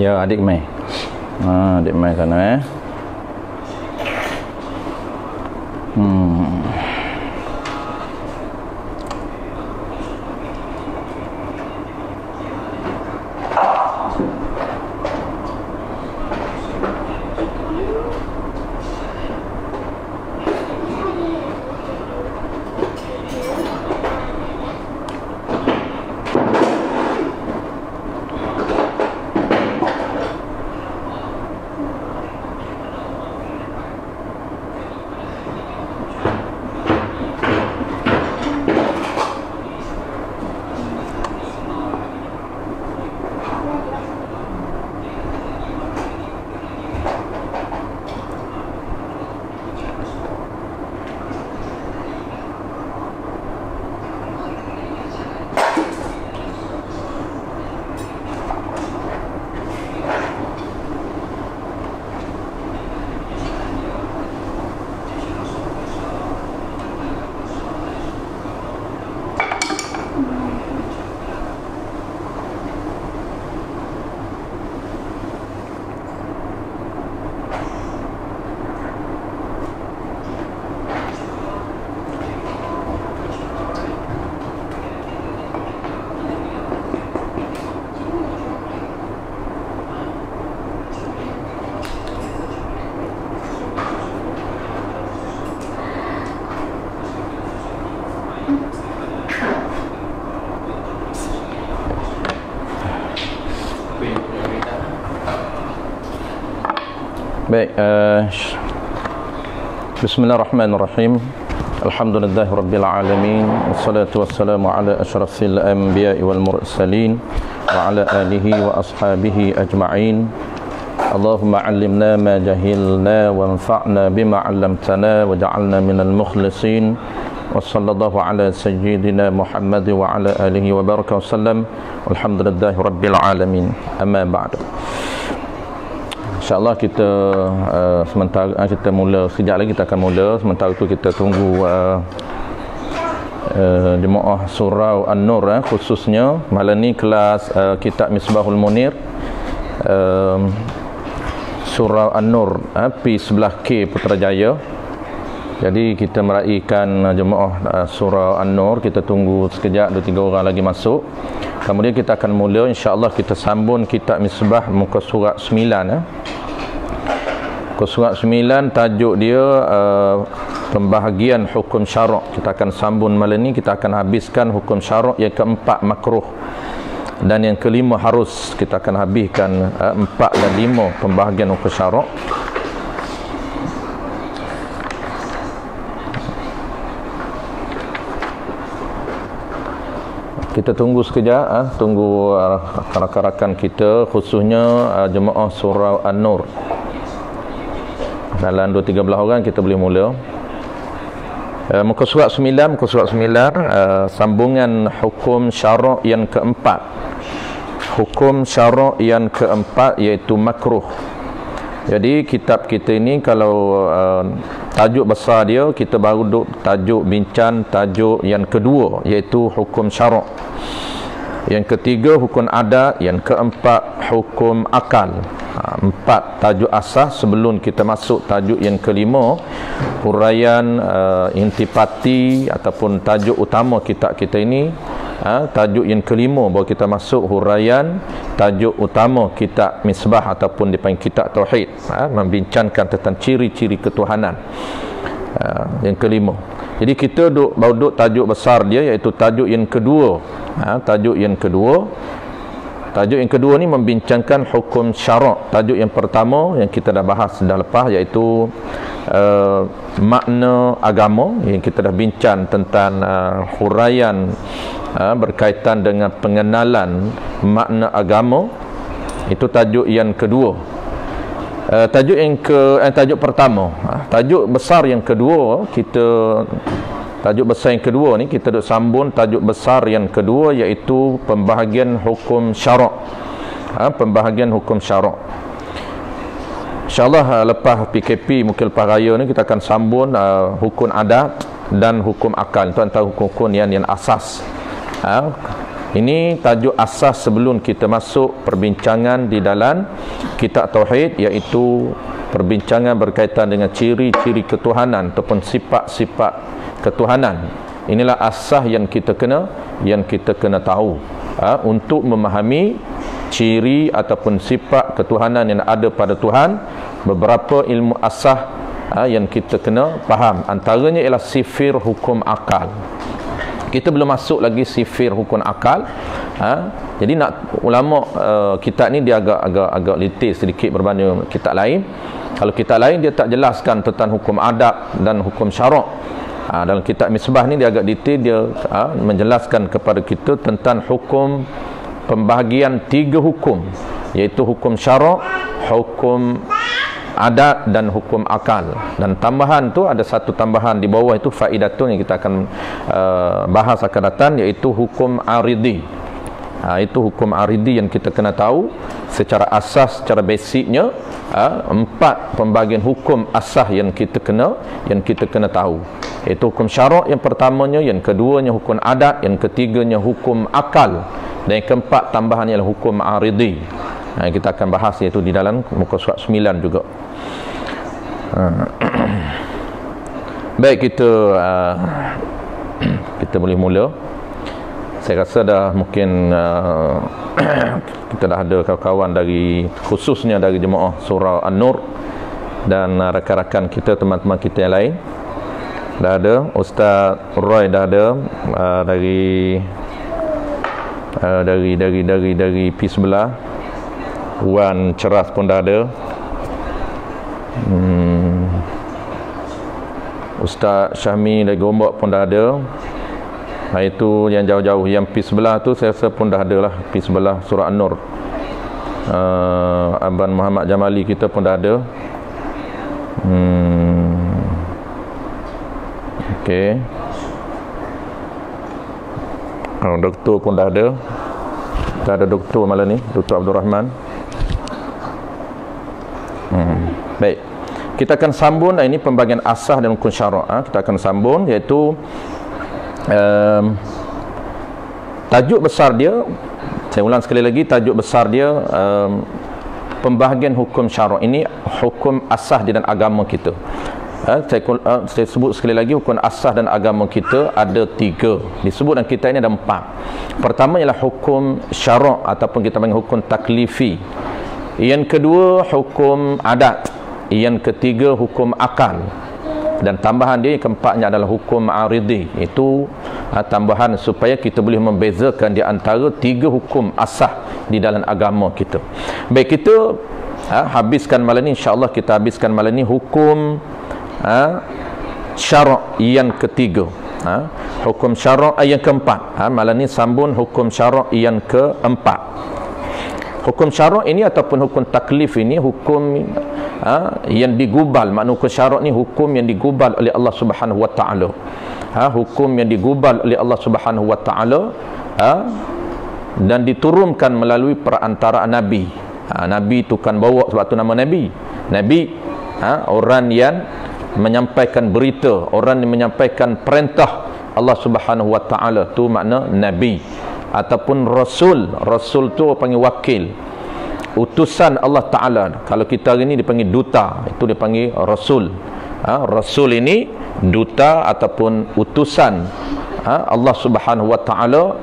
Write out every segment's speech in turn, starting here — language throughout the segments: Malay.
Ya, adik mai. Adik mai sana Baik, Bismillahirrahmanirrahim. Alhamdulillahirabbil alamin. Wassalatu wassalamu ala asyrafil anbiya'i wal mursalin wa ala alihi wa ashabihi ajma'in. Allahumma 'allimna ma jahilna wanfa'na bima 'allamtana waj'alna minal mukhlisin. Wa sallallahu ala sayyidina Muhammad wa ala alihi wa baraka wasallam. Alhamdulillahirabbil alamin. Amma ba'du. InsyaAllah kita sementara kita mula, sekejap lagi kita akan mula. Sementara itu kita tunggu jemaah surau An-Nur, khususnya malam ni kelas kitab Misbahul Munir, surau An-Nur, P11K Putrajaya. Jadi kita meraihkan jemaah surau An-Nur. Kita tunggu sekejap, 2-3 orang lagi masuk. Kemudian kita akan mula, insya-Allah kita sambung kitab Misbah muka surat 9. Muka surat 9 tajuk dia pembahagian hukum syarak. Kita akan sambung malam ni, kita akan habiskan hukum syarak yang keempat makruh dan yang kelima harus. Kita akan habiskan 4 dan 5 pembahagian hukum syarak. Kita tunggu sekejap, tunggu rakan-rakan kita, khususnya jemaah surau An-Nur. Dalam 2-13 orang kita boleh mula. Muka surat 9, sambungan hukum syarak yang keempat. Hukum syarak yang keempat iaitu makruh. Jadi kitab kita ini kalau tajuk besar dia, kita baru duduk tajuk bincang tajuk yang kedua iaitu hukum syarak. Yang ketiga hukum adat, yang keempat hukum akal. 4 tajuk asas sebelum kita masuk tajuk yang kelima, huraian intipati ataupun tajuk utama kitab kita ini. Tajuk yang kelima baru kita masuk huraian tajuk utama kitab Misbah ataupun dipanggil kitab Tauhid, membincangkan tentang ciri-ciri ketuhanan. Yang kelima. Jadi kita baru duduk tajuk besar dia iaitu tajuk yang kedua. Tajuk yang kedua ni membincangkan hukum syarak. Tajuk yang pertama yang kita dah bahas dah lepas iaitu makna agama, yang kita dah bincang tentang huraian berkaitan dengan pengenalan makna agama. Itu tajuk yang kedua. Tajuk pertama, tajuk besar yang kedua, tajuk besar yang kedua ni kita duk sambung tajuk besar yang kedua iaitu pembahagian hukum syarak. Pembahagian hukum syarak. InsyaAllah lepas PKP mungkin lepas raya ni kita akan sambung hukum adat dan hukum akal. Itu antara hukum-hukum yang asas. Ini tajuk asas sebelum kita masuk perbincangan di dalam kitab Tauhid, iaitu perbincangan berkaitan dengan ciri-ciri ketuhanan ataupun sifat-sifat ketuhanan. Inilah asas yang kita kena tahu untuk memahami ciri ataupun sifat ketuhanan yang ada pada Tuhan. Beberapa ilmu asas yang kita kena faham, antaranya ialah sifir hukum akal. Kita belum masuk lagi sifir hukum akal. Jadi nak ulama kitab ni dia agak litis sedikit berbanding kitab lain. Kalau kitab lain dia tak jelaskan tentang hukum adab dan hukum syarak. Dalam kitab Misbah ni dia agak detail, dia menjelaskan kepada kita tentang hukum pembahagian 3 hukum, iaitu hukum syarak, hukum adat dan hukum akal. Dan tambahan tu ada satu tambahan di bawah itu faidatun yang kita akan bahas akan datang, iaitu hukum aridi. Itu hukum aridi yang kita kena tahu secara asas, secara basicnya. 4 pembagian hukum asas yang kita kena tahu, iaitu hukum syarak yang pertamanya, yang keduanya hukum adat, yang ketiganya hukum akal, dan yang keempat tambahan ialah hukum aridi. Kita akan bahas iaitu di dalam muka surat 9 juga. Baik, kita boleh mula. Saya rasa dah mungkin kita dah ada kawan-kawan dari, khususnya dari jemaah surah An-Nur dan rakan-rakan kita, teman-teman kita yang lain dah ada. Ustaz Roy dah ada dari P sebelah. Wan Ceras pun dah ada. Ustaz Syahmi dari Gombak pun dah ada. Itu yang jauh-jauh, yang P sebelah tu saya rasa pun dah ada lah, P sebelah surah An-Nur. Abang Muhammad Jamali kita pun dah ada. Okey. Doktor pun dah ada. Kita ada doktor malam ni, Dr. Abdul Rahman. Baik, kita akan sambung. Ini pembagian asas dan hukum syarak. Kita akan sambung, iaitu tajuk besar dia, saya ulang sekali lagi, tajuk besar dia pembahagian hukum syarak. Ini hukum asas di dalam agama kita. Saya sebut sekali lagi, hukum asas dan agama kita ada 3. Disebut dalam kita ini ada 4. Pertama ialah hukum syarak ataupun kita panggil hukum taklifi. Yang kedua hukum adat. Yang ketiga hukum akal. Dan tambahan dia yang keempatnya adalah hukum aridi. Itu tambahan supaya kita boleh membezakan di antara 3 hukum asas di dalam agama kita. Baik, kita habiskan malam ni, insya-Allah kita habiskan malam ni hukum syarak yang ketiga. Hukum syarak yang keempat. Malam ni sambung hukum syarak yang keempat. Hukum syarak ini ataupun hukum taklif ini hukum yang digubal. Makna hukum syarak ni hukum yang digubal oleh Allah Subhanahu wa taala. Hukum yang digubal oleh Allah Subhanahu wa taala dan diturunkan melalui perantaraan nabi. Nabi itu kan bawa, sebab tu nama nabi. Nabi orang yang menyampaikan berita, orang yang menyampaikan perintah Allah Subhanahu wa taala, tu makna nabi. Ataupun rasul. Rasul tu panggil wakil, utusan Allah Ta'ala. Kalau kita hari ni dipanggil duta, itu dipanggil rasul. Rasul ini duta ataupun utusan Allah Subhanahu wa Ta'ala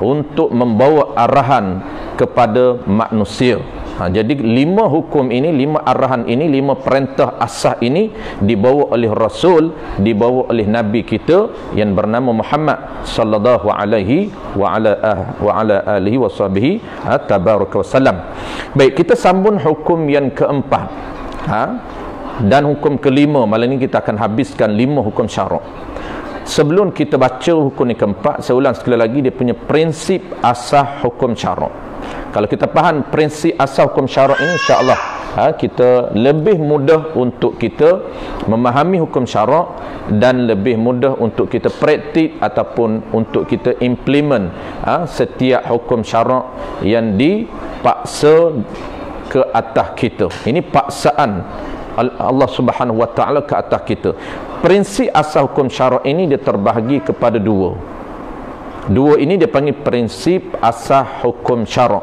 untuk membawa arahan kepada manusia. Jadi 5 hukum ini, 5 arahan ini, 5 perintah asas ini dibawa oleh Rasul, dibawa oleh Nabi kita yang bernama Muhammad sallallahu alaihi wa ala alihi wa sahbihi tabaraka wasallam. Baik, kita sambung hukum yang keempat dan hukum kelima. Malam ini kita akan habiskan 5 hukum syarak. Sebelum kita baca hukum yang keempat, saya ulang sekali lagi dia punya prinsip asas hukum syarak. Kalau kita faham prinsip asal hukum syarak ini, insya-Allah kita lebih mudah untuk kita memahami hukum syarak dan lebih mudah untuk kita praktik ataupun untuk kita implement setiap hukum syarak yang dipaksa ke atas kita. Ini paksaan Allah Subhanahu wa taala ke atas kita. Prinsip asal hukum syarak ini dia terbahagi kepada 2. Dua ini dia panggil prinsip asas hukum syarak.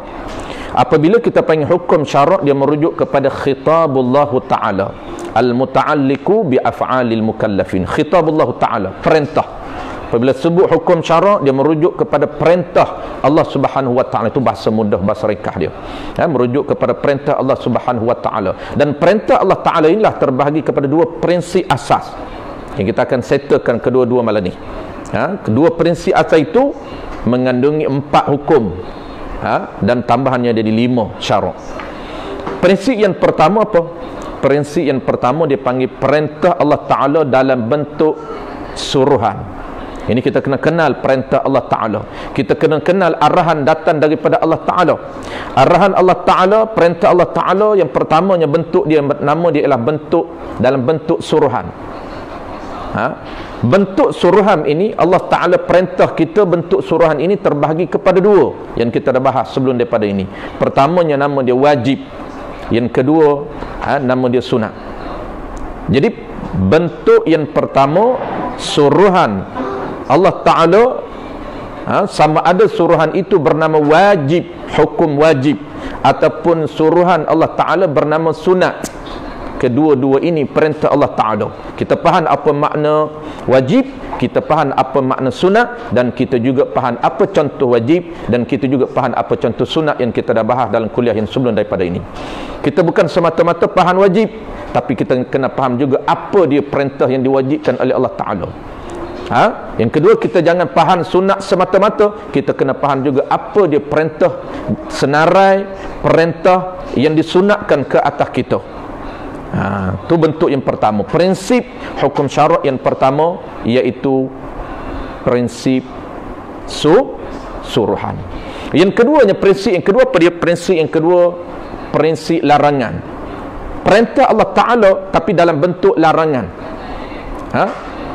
Apabila kita panggil hukum syarak, dia merujuk kepada khitabullah ta'ala, al-muta'alliqu bi af'alil mukallafin. Khitabullah ta'ala, perintah. Apabila sebut hukum syarak, dia merujuk kepada perintah Allah Subhanahu wa taala. Itu bahasa mudah, bahasa ringkas dia. Merujuk kepada perintah Allah Subhanahu wa taala. Dan perintah Allah taala inilah terbahagi kepada dua prinsip asas yang kita akan settlekan kedua-dua malam ni. Kedua prinsip asas itu mengandungi 4 hukum, dan tambahannya jadi 5 syarak. Prinsip yang pertama apa? Prinsip yang pertama dia panggil perintah Allah taala dalam bentuk suruhan. Ini kita kena kenal perintah Allah Ta'ala. Kita kena kenal arahan datang daripada Allah Ta'ala. Arahan Allah Ta'ala, perintah Allah Ta'ala yang pertamanya bentuk dia, nama dia ialah bentuk dalam bentuk suruhan. Bentuk suruhan ini, Allah Ta'ala perintah kita bentuk suruhan ini terbahagi kepada 2 yang kita dah bahas sebelum daripada ini. Pertamanya nama dia wajib. Yang kedua, nama dia sunat. Jadi bentuk yang pertama, suruhan Allah Ta'ala, sama ada suruhan itu bernama wajib, hukum wajib, ataupun suruhan Allah Ta'ala bernama sunat. Kedua-dua ini perintah Allah Ta'ala. Kita faham apa makna wajib, kita faham apa makna sunat, dan kita juga faham apa contoh wajib, dan kita juga faham apa contoh sunat yang kita dah bahas dalam kuliah yang sebelum daripada ini. Kita bukan semata-mata faham wajib, tapi kita kena faham juga apa dia perintah yang diwajibkan oleh Allah Ta'ala. Yang kedua, kita jangan faham sunat semata-mata, kita kena faham juga apa dia perintah senarai, perintah yang disunatkan ke atas kita. Itu bentuk yang pertama. Prinsip hukum syarak yang pertama iaitu prinsip suruhan. Yang keduanya, prinsip yang kedua apa dia? Prinsip yang kedua, prinsip larangan. Perintah Allah Ta'ala tapi dalam bentuk larangan.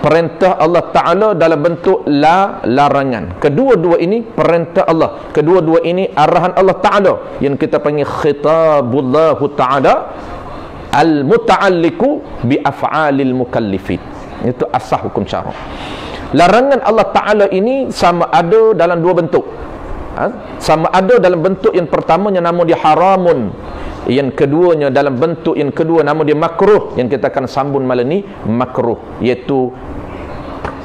Perintah Allah Ta'ala dalam bentuk larangan. Kedua-dua ini perintah Allah. Kedua-dua ini arahan Allah Ta'ala yang kita panggil khitabullah Ta'ala al-muta'alliqu bi af'alil mukallifin. Itu asas hukum syarak. Larangan Allah Ta'ala ini sama ada dalam 2 bentuk. Sama ada dalam bentuk yang pertamanya nama dia haramun, yang keduanya dalam bentuk yang kedua nama dia makruh, yang kita akan sambung malam ni makruh, iaitu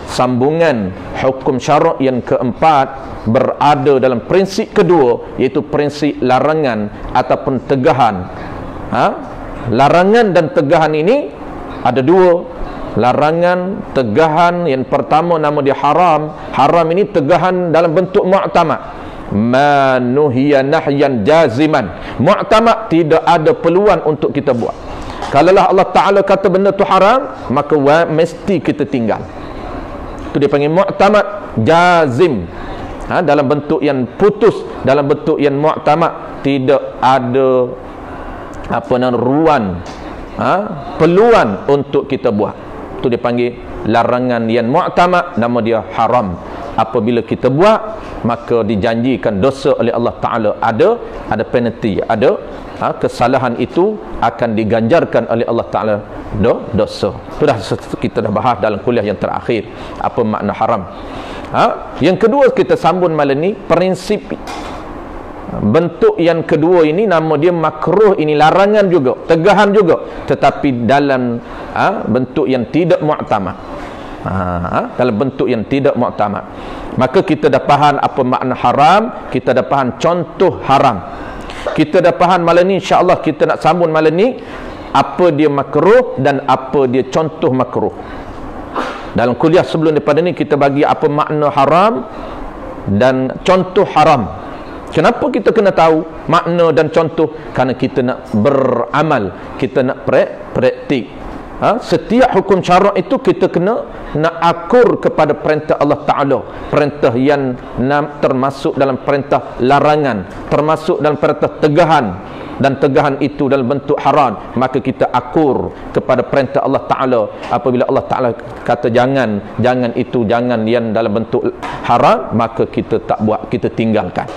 sambungan hukum syarak yang keempat berada dalam prinsip kedua, iaitu prinsip larangan ataupun tegahan. Larangan dan tegahan ini ada 2. Larangan, tegahan. Yang pertama nama dia haram. Haram ini tegahan dalam bentuk mu'tamad. Ma nuhiya nahyan jaziman. Mu'tamad, tidak ada peluang untuk kita buat. Kalaulah Allah Ta'ala kata benda tu haram, maka mesti kita tinggal. Itu dia panggil mu'tamad jazim. Dalam bentuk yang putus, dalam bentuk yang mu'tamad, tidak ada ruang, peluang untuk kita buat. Itu dia panggil larangan yang mu'tamad, nama dia haram. Apabila kita buat, maka dijanjikan dosa oleh Allah Ta'ala. Ada penalty, ada kesalahan itu akan diganjarkan oleh Allah Ta'ala dosa. Itu dah kita dah bahas dalam kuliah yang terakhir apa makna haram. Yang kedua kita sambung malam ni, prinsip bentuk yang kedua ini nama dia makruh. Ini larangan juga, tegahan juga, tetapi dalam bentuk yang tidak mu'tamad. Dalam bentuk yang tidak mu'tamad. Maka kita dah faham apa makna haram, kita dah faham contoh haram. Kita dah faham malam ni, insya-Allah kita nak sambung malam ni apa dia makruh dan apa dia contoh makruh. Dalam kuliah sebelum daripada ni kita bagi apa makna haram dan contoh haram. Kenapa kita kena tahu makna dan contoh? Kerana kita nak beramal, kita nak praktik. Setiap hukum syarak itu kita kena nak akur kepada perintah Allah Ta'ala. Perintah yang termasuk dalam perintah larangan, termasuk dalam perintah tegahan, dan tegahan itu dalam bentuk haram, maka kita akur kepada perintah Allah Ta'ala. Apabila Allah Ta'ala kata jangan itu, jangan yang dalam bentuk haram, maka kita tak buat, kita tinggalkan.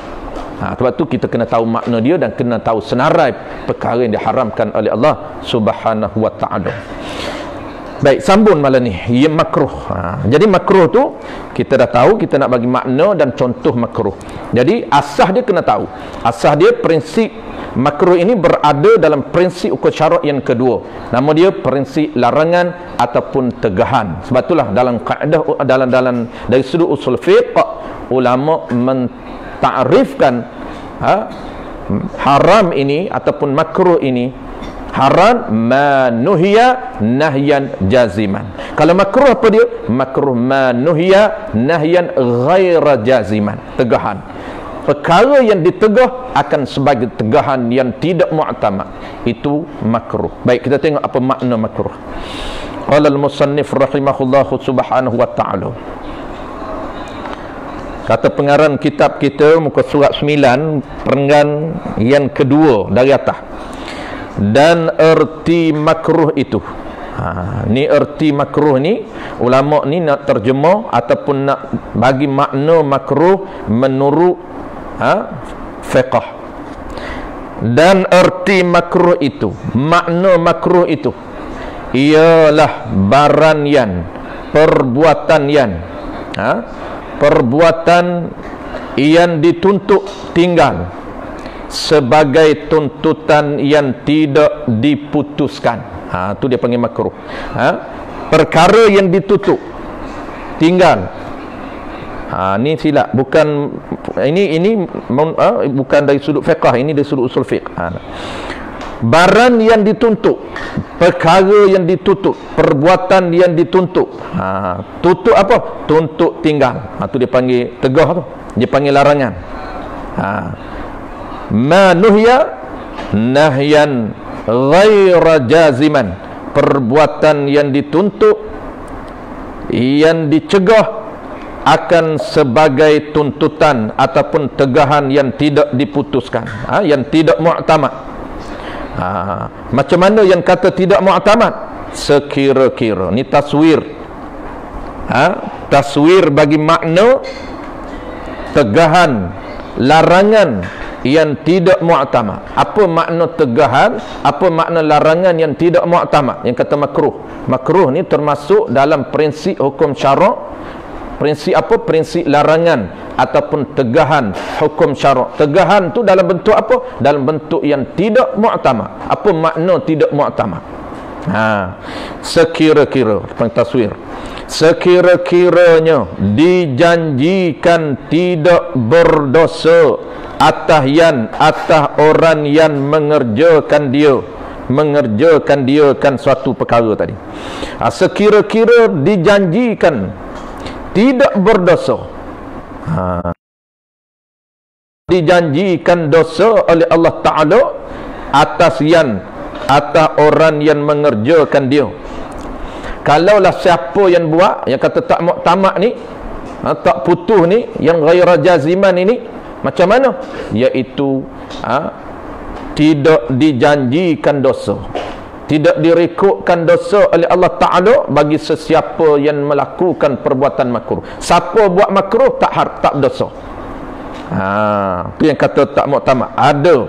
Sebab tu kita kena tahu makna dia dan kena tahu senarai perkara yang diharamkan oleh Allah Subhanahu wa Ta'ala. Baik, sambung malam ni. Ia makruh. Jadi makruh tu kita dah tahu, kita nak bagi makna dan contoh makruh. Jadi asas dia kena tahu. Asas dia prinsip makruh ini berada dalam prinsip hukum syarak yang kedua. Nama dia prinsip larangan ataupun tegahan. Sebab itulah dalam kaedah dalam dari sudut usul fiqh ulama mentakrifkan haram ini ataupun makruh ini haram manuhiya nahyan jaziman. Kalau makruh apa dia? Makruh manuhiya nahyan ghaira jaziman, tegahan. Perkara yang ditegah akan sebagai tegahan yang tidak mu'tamad, itu makruh. Baik, kita tengok apa makna makruh. Qala al-musannif rahimahullahu subhanahu wa ta'ala. Kata pengarang kitab kita muka surat 9 perenggan yang kedua dari atas. Dan erti makruh itu, ni erti makruh ni ulama ni nak terjemah ataupun nak bagi makna makruh menurut fiqh. Dan erti makruh itu, makna makruh itu ialah barang yang perbuatan yang perbuatan yang dituntut tinggal sebagai tuntutan yang tidak diputuskan. Tu dia panggil makruh. Perkara yang ditutup tinggal. Ni silap, bukan ini bukan dari sudut fiqh, ini dari sudut usul fiqh. Barang yang dituntut, perkara yang ditutup, perbuatan yang dituntut. Tutup apa? Tuntut tinggal. Tu dia panggil tegah tu. Dia panggil larangan. Ma nuhya nahyan ghaira jaziman, perbuatan yang dituntut, yang dicegah akan sebagai tuntutan ataupun tegahan yang tidak diputuskan, yang tidak mu'tamad. Macam mana yang kata tidak mu'tamad? Sekira-kira. Ni taswir. Taswir bagi makna tegahan, larangan yang tidak mu'tamad. Apa makna tegahan, apa makna larangan yang tidak mu'tamad? Yang kata makruh. Makruh ni termasuk dalam prinsip hukum syarak. Prinsip apa? Prinsip larangan ataupun tegahan hukum syarak. Tegahan tu dalam bentuk apa? Dalam bentuk yang tidak mu'tamad. Apa makna tidak mu'tamad? Sekira-kira, taswir. Sekira-kiranya dijanjikan tidak berdosa atas orang yang mengerjakan dia kan suatu perkara tadi. Sekira-kira dijanjikan tidak berdosa, dijanjikan dosa oleh Allah Ta'ala atas orang yang mengerjakan dia. Kalaulah siapa yang buat, yang kata tak mu'tamad ni, tak putus ni, yang ghaira jaziman ini, macam mana? Iaitu tidak dijanjikan dosa, tidak direkodkan dosa oleh Allah Ta'ala bagi sesiapa yang melakukan perbuatan makruh. Siapa buat makruh tak dosa. Itu yang kata tak mu'tamad. Ada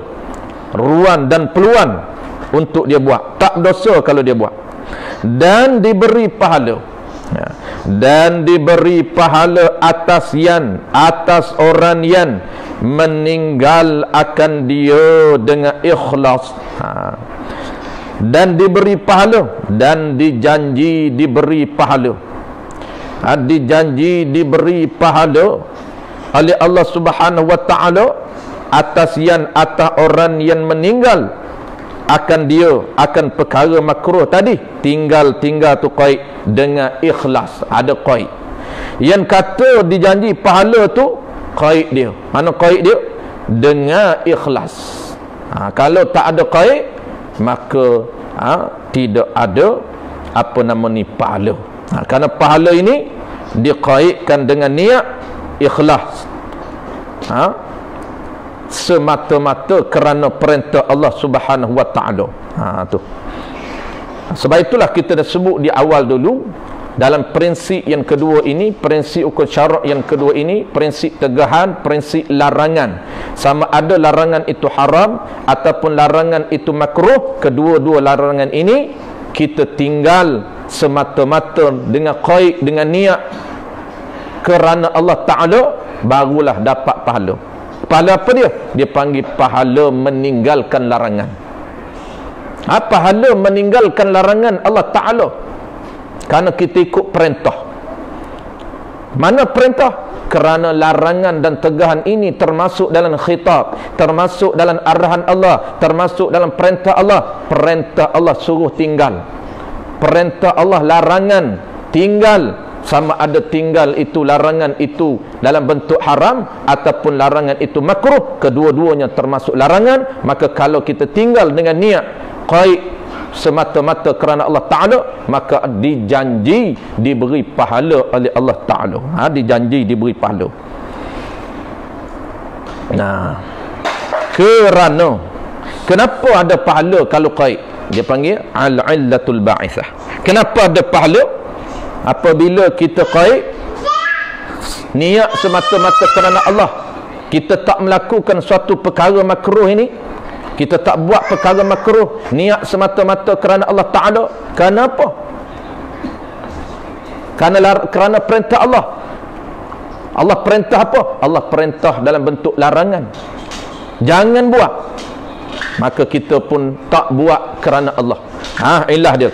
ruang dan peluang untuk dia buat, tak dosa kalau dia buat, dan diberi pahala. Dan diberi pahala atas orang yang meninggal akan dia dengan ikhlas. Dan diberi pahala, dan dijanji diberi pahala. Dijanji diberi pahala oleh Allah Subhanahu wa Ta'ala atas orang yang meninggal akan dia, akan perkara makruh tadi. Tinggal tu qaid dengan ikhlas, ada qaid. Yang kata dijanji pahala tu qaid dia. Mana qaid dia? Dengan ikhlas. Kalau tak ada qaid, maka tidak ada apa nama ni pahala. Kerana pahala ini diqaidkan dengan niat ikhlas, semata-mata kerana perintah Allah Subhanahu wa Ta'ala. Tu. Sebab itulah kita dah sebut di awal dulu, dalam prinsip yang kedua ini, prinsip hukum syarak yang kedua ini, prinsip tegahan, prinsip larangan. Sama ada larangan itu haram ataupun larangan itu makruh, kedua-dua larangan ini kita tinggal semata-mata dengan qaid, dengan niat kerana Allah Ta'ala, barulah dapat pahala. Pahala apa dia? Dia panggil pahala meninggalkan larangan. Pahala meninggalkan larangan Allah Ta'ala kerana kita ikut perintah. Mana perintah? Kerana larangan dan tegahan ini termasuk dalam khitab, termasuk dalam arahan Allah, termasuk dalam perintah Allah. Perintah Allah suruh tinggal, perintah Allah larangan tinggal. Sama ada tinggal itu, larangan itu dalam bentuk haram ataupun larangan itu makruh, kedua-duanya termasuk larangan. Maka kalau kita tinggal dengan niat qaid semata-mata kerana Allah Ta'ala, maka dijanji diberi pahala oleh Allah Ta'ala. Dijanji diberi pahala. Nah, kerana kenapa ada pahala kalau qaid? Dia panggil al-illatul ba'ithah. Kenapa ada pahala? Apabila kita qaid niat semata-mata kerana Allah, kita tak melakukan suatu perkara makruh ini, kita tak buat perkara makruh, niat semata-mata kerana Allah Ta'ala. Kerana apa? Kerana perintah Allah. Allah perintah apa? Allah perintah dalam bentuk larangan, jangan buat. Maka kita pun tak buat kerana Allah. Ilah dia.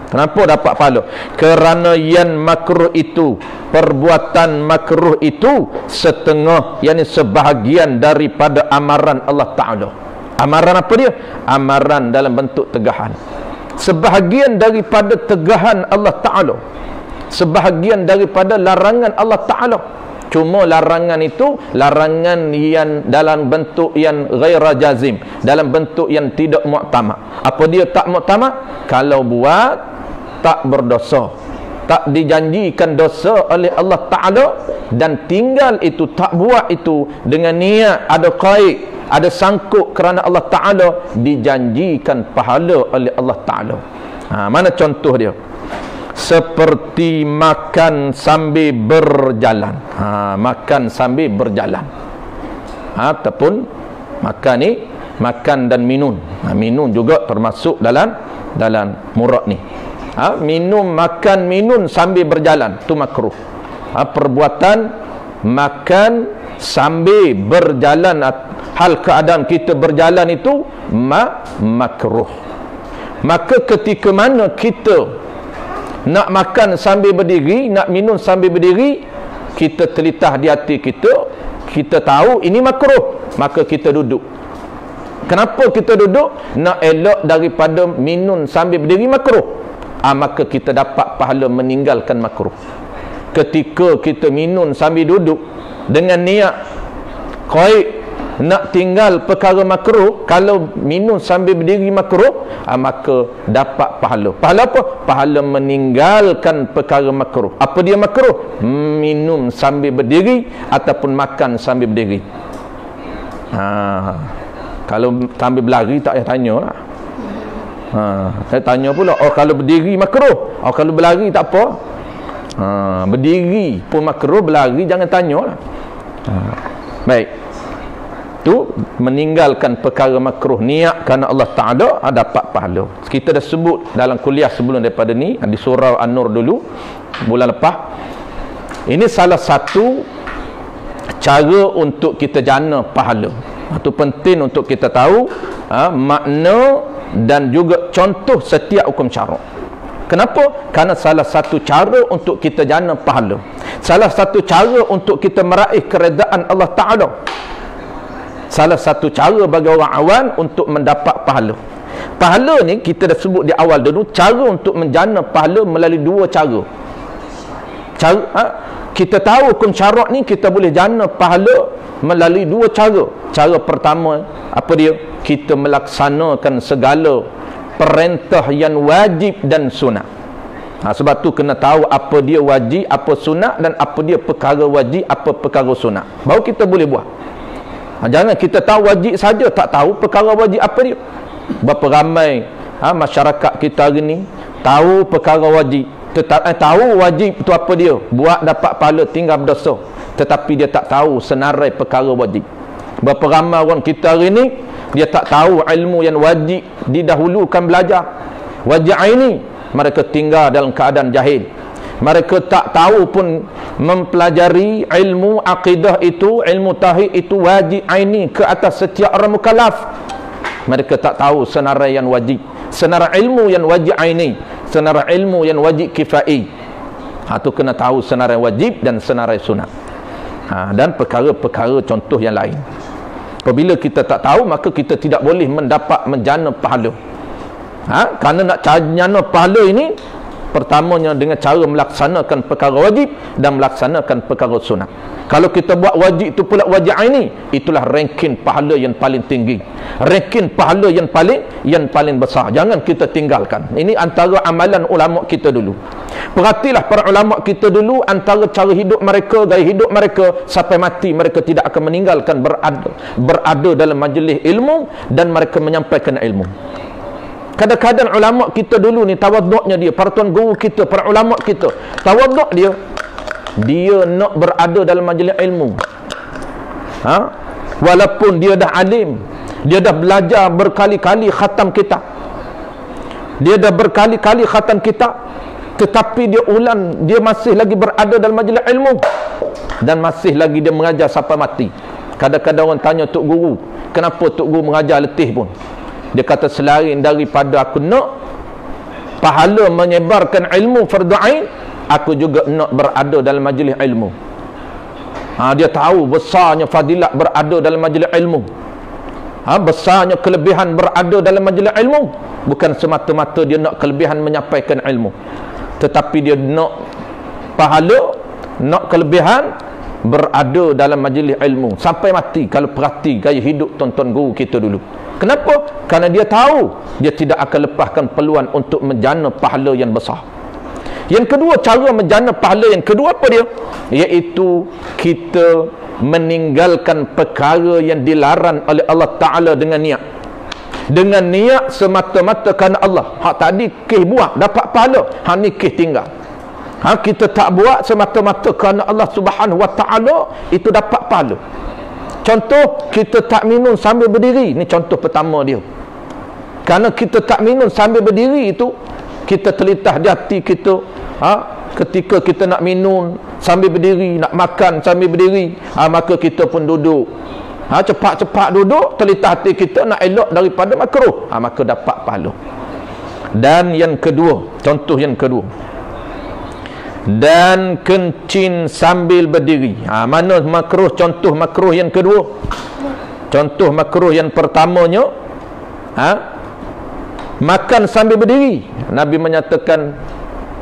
Kenapa dapat pahala? Kerana yang makruh itu, perbuatan makruh itu setengah, yakni sebahagian daripada amaran Allah Ta'ala. Amaran apa dia? Amaran dalam bentuk tegahan. Sebahagian daripada tegahan Allah Ta'ala, sebahagian daripada larangan Allah Ta'ala. Cuma larangan itu larangan yang dalam bentuk yang ghaira jazim, dalam bentuk yang tidak muktamad. Apa dia tak muktamad? Kalau buat tak berdosa, tak dijanjikan dosa oleh Allah Ta'ala, dan tinggal itu, tak buat itu dengan niat ada qaid, ada sangkut kerana Allah Ta'ala, dijanjikan pahala oleh Allah Ta'ala. Mana contoh dia? Seperti makan sambil berjalan. Makan sambil berjalan. Ataupun makan ni, makan dan minum. Minum juga termasuk dalam murad ni. Minum, makan, minum sambil berjalan, tu makruh. Perbuatan makan sambil berjalan, hal keadaan kita berjalan itu makruh. Maka ketika mana kita nak makan sambil berdiri, nak minum sambil berdiri, kita telitah di hati kita, kita tahu ini makruh, maka kita duduk. Kenapa kita duduk? Nak elok daripada minum sambil berdiri makruh. Maka kita dapat pahala meninggalkan makruh. Ketika kita minum sambil duduk dengan niat qaid nak tinggal perkara makruh, kalau minum sambil berdiri makruh, maka dapat pahala. Pahala apa? Pahala meninggalkan perkara makruh. Apa dia makruh? Minum sambil berdiri ataupun makan sambil berdiri. Kalau sambil berlari tak payah tanya lah. Saya tanya pula, kalau berdiri makruh, kalau berlari tak apa. Berdiri pun makruh, berlari jangan tanya lah. Baik, tu meninggalkan perkara makruh, niat kerana Allah Ta'ala, dapat pahala. Kita dah sebut dalam kuliah sebelum daripada ni, di surah An-Nur dulu, bulan lepas. Ini salah satu cara untuk kita jana pahala. Itu penting untuk kita tahu makna dan juga contoh setiap hukum syarak. Kenapa? Kerana salah satu cara untuk kita jana pahala, salah satu cara untuk kita meraih keredaan Allah Ta'ala, salah satu cara bagi orang awam untuk mendapat pahala. Pahala ni kita dah sebut di awal dulu, cara untuk menjana pahala melalui dua cara. Kita tahu hukum syarak ni kita boleh jana pahala melalui dua cara. Cara pertama, apa dia? Kita melaksanakan segala perintah yang wajib dan sunat. Sebab tu kena tahu apa dia wajib, apa sunat, dan apa dia perkara wajib, apa perkara sunat, baru kita boleh buat. Jangan kita tahu wajib saja, tak tahu perkara wajib apa dia. Berapa ramai masyarakat kita hari ni tahu perkara wajib, tahu wajib tu apa dia, buat dapat pahala, tinggal berdosa, tetapi dia tak tahu senarai perkara wajib. Berapa ramai orang kita hari ni dia tak tahu ilmu yang wajib didahulukan belajar. Wajib ini Mereka tinggal dalam keadaan jahil. Mereka tak tahu pun mempelajari ilmu akidah itu, ilmu tauhid itu wajib aini ke atas setiap orang mukallaf. Mereka tak tahu senarai yang wajib, senarai ilmu yang wajib aini, senarai ilmu yang wajib kifai. Itu kena tahu senarai wajib dan senarai sunat. Dan perkara-perkara contoh yang lain. Apabila kita tak tahu, maka kita tidak boleh mendapat menjana pahala. Kerana nak jana pahala ini, pertamanya dengan cara melaksanakan perkara wajib dan melaksanakan perkara sunat. Kalau kita buat wajib itu pula wajib aini, itulah ranking pahala yang paling tinggi, ranking pahala yang paling besar. Jangan kita tinggalkan. Ini antara amalan ulama kita dulu. Perhatilah para ulama kita dulu, antara cara hidup mereka, gaya hidup mereka, sampai mati mereka tidak akan meninggalkan berada dalam majlis ilmu dan mereka menyampaikan ilmu. Kadang-kadang ulama kita dulu ni tawaduknya dia, para tuan guru kita, para ulama kita, tawaduk dia nak berada dalam majlis ilmu. Walaupun dia dah alim, dia dah belajar berkali-kali khatam kitab, dia dah berkali-kali khatam kitab, tetapi dia masih lagi berada dalam majlis ilmu dan masih lagi dia mengajar sampai mati. Kadang-kadang orang tanya tok guru, kenapa tok guru mengajar letih pun? Dia kata, selain daripada aku nak pahala menyebarkan ilmu fardu ain, aku juga nak berada dalam majlis ilmu. Dia tahu besarnya fadilat berada dalam majlis ilmu, besarnya kelebihan berada dalam majlis ilmu. Bukan semata-mata dia nak kelebihan menyampaikan ilmu, tetapi dia nak pahala, nak kelebihan berada dalam majlis ilmu sampai mati. Kalau perhati gaya hidup tuan-tuan guru kita dulu, kenapa? Kerana dia tahu dia tidak akan lepaskan peluang untuk menjana pahala yang besar. Yang kedua, cara menjana pahala yang kedua apa dia? Iaitu kita meninggalkan perkara yang dilarang oleh Allah Ta'ala dengan niat. Dengan niat semata-mata kerana Allah. Hak tadi kih buat dapat pahala, hak ni kih tinggal. Kita tak buat semata-mata kerana Allah Subhanahu Wa Ta'ala, itu dapat pahala. Contoh, kita tak minum sambil berdiri. Ini contoh pertama dia. Kerana kita tak minum sambil berdiri itu, kita terlintas di hati kita, ketika kita nak minum sambil berdiri, nak makan sambil berdiri, maka kita pun duduk. Cepat-cepat duduk, terlintas hati kita nak elok daripada makruh, maka dapat pahala. Dan yang kedua, contoh yang kedua, dan kencing sambil berdiri. Mana makruh? Contoh makruh yang kedua. Contoh makruh yang pertamanya, makan sambil berdiri. Nabi menyatakan,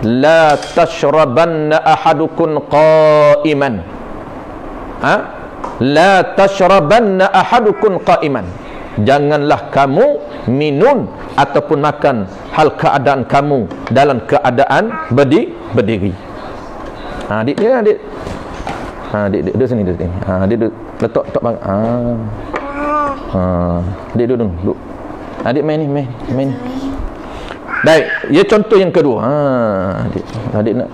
la tashrabanna ahadukum qa'iman. La tashrabanna ahadukum qa'iman. Janganlah kamu minum ataupun makan hal keadaan kamu dalam keadaan berdiri. Adik dia, adik. Adik duduk sini, duduk sini. Adik duduk, letak bang. Adik duduk. Adik main ni. Baik, ya contoh yang kedua. Adik nak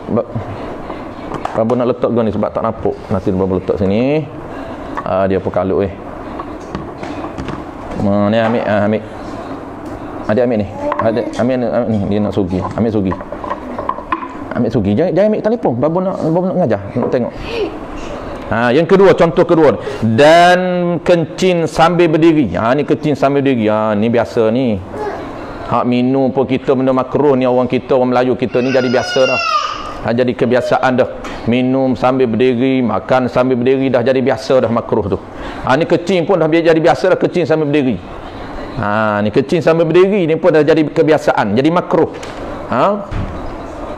Babu nak letak gini sebab tak nampak. Nanti Babu letak sini. Dia pekalut ni ambil. Adik ambil ni. Adik ambil ni, dia nak sugi. Ambil sugi. Jangan ambil telefon. Babu nak ngajar, nak tengok. Yang kedua, contoh kedua, dan kencing sambil berdiri. Ni kencing sambil berdiri. Ni biasa ni. Hak minum pun kita benda makruh ni, orang Melayu kita ni jadi biasa dah. Jadi kebiasaan dah. Minum sambil berdiri, makan sambil berdiri, dah jadi biasa dah makruh tu. Ni kencing pun dah jadi biasa dah, kencing sambil berdiri. Ni kencing sambil berdiri ni pun dah jadi kebiasaan, jadi makruh.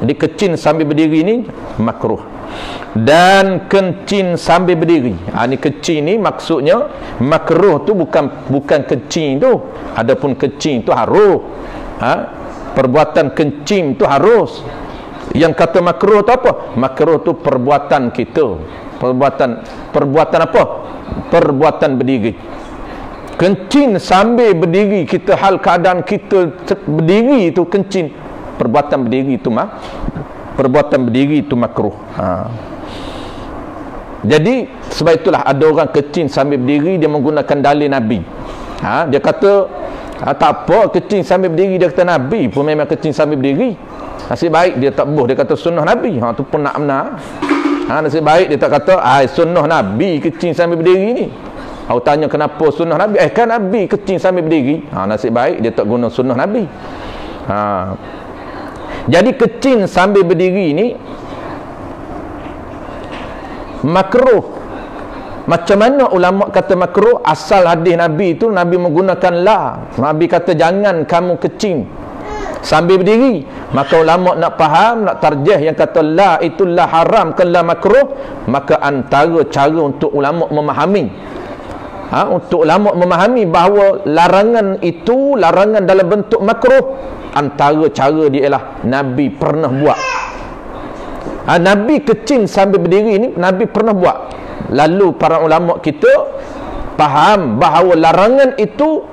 Jadi kencing sambil berdiri ni makruh. Dan kencing sambil berdiri. Ni kencing ni maksudnya makruh tu bukan kencing tu. Adapun kencing tu harus. Perbuatan kencing tu harus. Yang kata makruh tu apa? Makruh tu perbuatan kita. Perbuatan apa? Perbuatan berdiri. Kencing sambil berdiri, kita hal keadaan kita berdiri itu kencing. Perbuatan berdiri itu makruh. Jadi sebab itulah ada orang kencing sambil berdiri, dia menggunakan dalil Nabi. Dia kata tak apa kencing sambil berdiri, dia kata Nabi pun memang kencing sambil berdiri. Nasib baik dia tak buh, dia kata sunnah Nabi. Ha tu pun nak benar. Nasib baik dia tak kata sunnah Nabi kecil sambil berdiri ni. Aku tanya kenapa sunnah Nabi? Kan Nabi kecil sambil berdiri. Nasib baik dia tak guna sunnah Nabi. Jadi kecil sambil berdiri ni makruh. Macam mana ulama kata makruh? Asal hadis Nabi itu Nabi menggunakan la. Nabi kata jangan kamu kecil sambil berdiri. Maka ulama nak faham, nak tarjih yang kata la itu la haram ke la makruh. Maka antara cara untuk ulama memahami, untuk ulama memahami bahawa larangan itu larangan dalam bentuk makruh, antara cara dia ialah Nabi pernah buat. Nabi kecil sambil berdiri ni Nabi pernah buat. Lalu para ulama kita faham bahawa larangan itu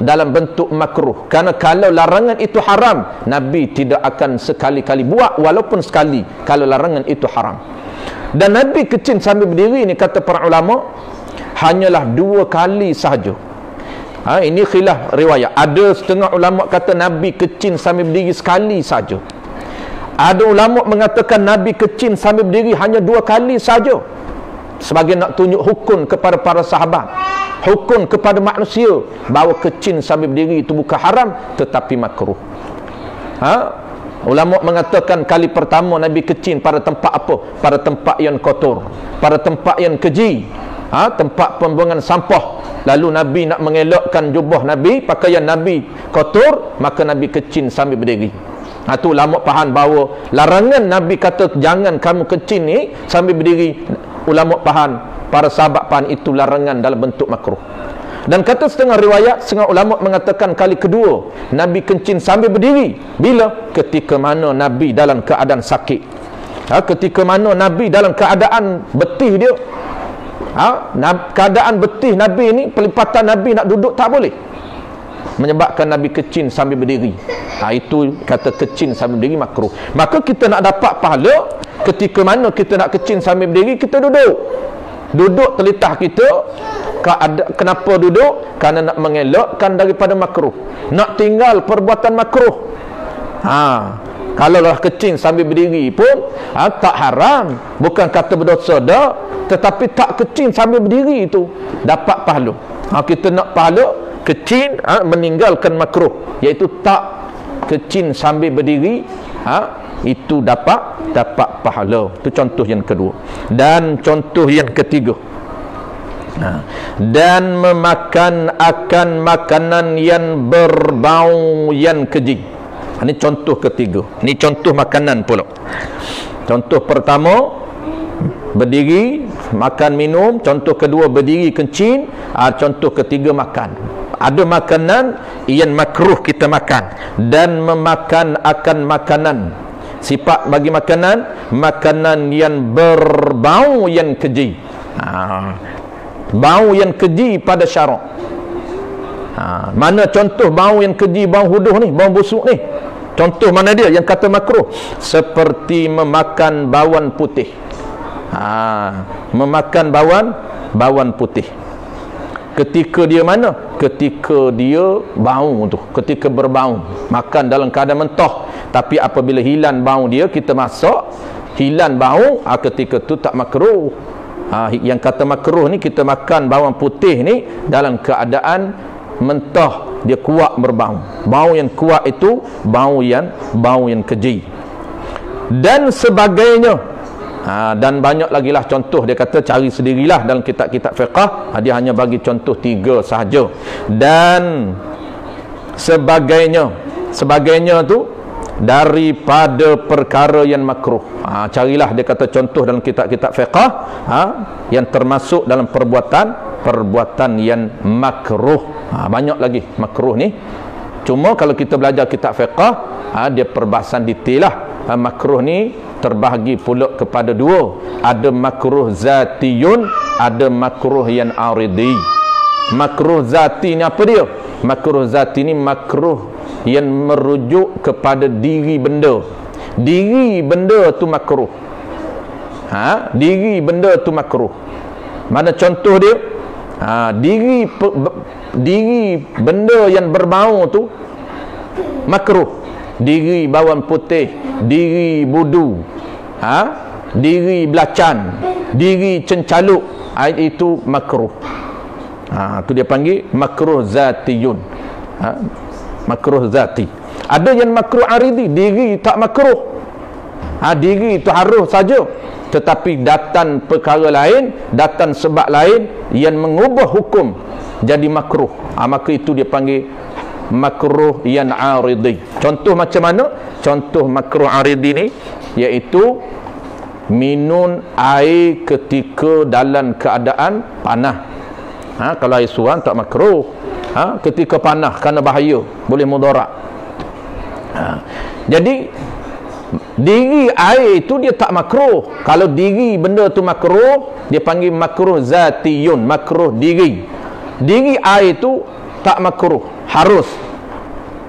dalam bentuk makruh. Kerana kalau larangan itu haram, Nabi tidak akan sekali-kali buat, walaupun sekali kalau larangan itu haram. Dan Nabi kecil sambil berdiri ni kata para ulama hanyalah 2 kali sahaja. Ini khilaf riwayat. Ada setengah ulama kata Nabi kecil sambil berdiri sekali sahaja. Ada ulama mengatakan Nabi kecil sambil berdiri hanya 2 kali sahaja, sebagai nak tunjuk hukum kepada para sahabat, hukum kepada manusia bahawa kecil sambil berdiri itu bukan haram tetapi makruh. Ulama mengatakan kali pertama Nabi kecil pada tempat apa? Pada tempat yang kotor, pada tempat yang keji, tempat pembuangan sampah. Lalu Nabi nak mengelakkan jubah Nabi, pakaian Nabi kotor, maka Nabi kecil sambil berdiri. Itu ulama faham bahawa larangan Nabi kata jangan kamu kecil ni sambil berdiri. Ulama faham, para sahabat faham itu larangan dalam bentuk makruh. Dan kata setengah riwayat, setengah ulama mengatakan kali kedua Nabi kencing sambil berdiri bila? Ketika mana Nabi dalam keadaan sakit, ketika mana Nabi dalam keadaan betih dia, keadaan betih Nabi ni, pelipatan Nabi nak duduk tak boleh, menyebabkan Nabi kecil sambil berdiri. Itu kata kecil sambil berdiri makruh. Maka kita nak dapat pahala ketika mana kita nak kecil sambil berdiri, kita duduk telitah kita. Kenapa duduk? Kerana nak mengelakkan daripada makruh, nak tinggal perbuatan makruh. Kalau lah kecil sambil berdiri pun tak haram, bukan kata berdosa dah, tetapi tak kecil sambil berdiri itu dapat pahala. Kita nak pahala kecil meninggalkan makruh, iaitu tak kecil sambil berdiri, itu dapat pahala. Itu contoh yang kedua. Dan contoh yang ketiga, dan memakan akan makanan yang berbau yang keji. Ini contoh ketiga. Ini contoh makanan pula. Contoh pertama berdiri makan minum, contoh kedua berdiri kencing, contoh ketiga makan. Ada makanan yang makruh kita makan, dan memakan akan makanan. Sifat bagi makanan yang berbau yang keji. Bau yang keji pada syarak. Mana contoh bau yang keji, bau huduh ni, bau busuk ni? Contoh mana dia yang kata makruh? Seperti memakan bawang putih. Memakan bawang putih. Ketika dia mana? Ketika dia bau tu, ketika berbau. Makan dalam keadaan mentah, tapi apabila hilang bau dia, kita masak, hilang bau, ketika tu tak makruh. Yang kata makruh ni, kita makan bawang putih ni dalam keadaan mentah, dia kuat berbau. Bau yang kuat itu bau yang keji dan sebagainya. Dan banyak lagi lah contoh. Dia kata cari sendirilah dalam kitab-kitab fiqh. Dia hanya bagi contoh 3 sahaja. Dan sebagainya tu daripada perkara yang makruh. Carilah, dia kata contoh dalam kitab-kitab fiqh yang termasuk dalam perbuatan yang makruh. Banyak lagi makruh ni. Cuma kalau kita belajar kitab fiqh, dia perbahasan detail lah. Makruh ni terbahagi pula kepada 2. Ada makruh zatiyun, ada makruh yang aridi. Makruh zati ni apa dia? Makruh zati ni makruh yang merujuk kepada diri benda. Diri benda tu makruh. Diri benda tu makruh. Mana contoh dia? Diri benda yang berbau tu makruh. diri bawang putih, diri budu, diri belacan, diri cencaluk, itu makruh. Itu dia panggil makruh zatiyun. Makruh zati. Ada yang makruh aridi, diri tak makruh. Diri itu harus saja, tetapi datang perkara lain, datang sebab lain yang mengubah hukum jadi makruh. Maka itu dia panggil makruh yang aridi. Contoh macam mana? Contoh makruh aridi ni iaitu minum air ketika dalam keadaan panah. Kalau air suam tak makruh. Ketika panah kerana bahaya, boleh mudarat. Jadi diri air itu dia tak makruh. Kalau diri benda tu makruh, dia panggil makruh zatiyun, makruh diri. Diri air itu tak makruh, harus.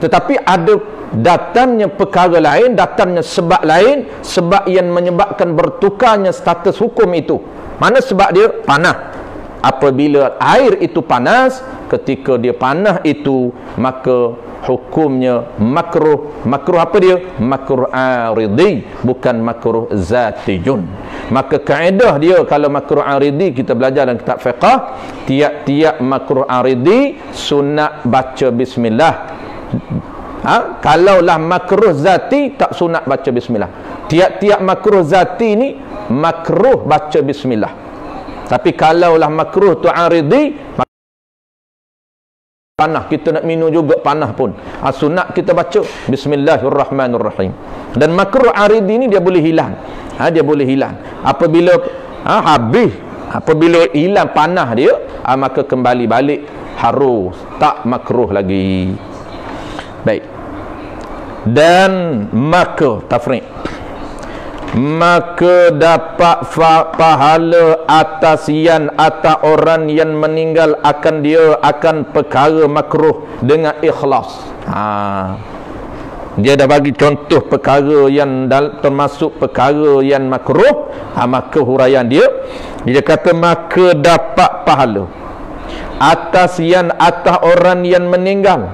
Tetapi ada datangnya perkara lain, datangnya sebab lain, sebab yang menyebabkan bertukarnya status hukum itu. Mana sebab dia? Panah. Apabila air itu panas, ketika dia panas itu, maka hukumnya makruh. Makruh apa dia? Makruh aridi, bukan makruh zatiyun. Maka kaedah dia kalau makruh aridi, kita belajar dalam kitab fiqh, tiap-tiap makruh aridi sunat baca bismillah. Kalaulah makruh zati, tak sunat baca bismillah. Tiap-tiap makruh zati ni makruh baca bismillah. Tapi kalaulah makruh tu aridi, panah, kita nak minum juga panah pun, sunat kita baca bismillahirrahmanirrahim. Dan makruh aridi ni dia boleh hilang. Dia boleh hilang apabila habis, apabila hilang panah dia, maka kembali balik harus, tak makruh lagi. Baik. Dan maka tafriq, maka dapat pahala atas orang yang meninggal akan dia akan perkara makruh dengan ikhlas. Dia dah bagi contoh perkara yang termasuk perkara yang makruh. Maka huraian dia kata maka dapat pahala atas orang yang meninggal.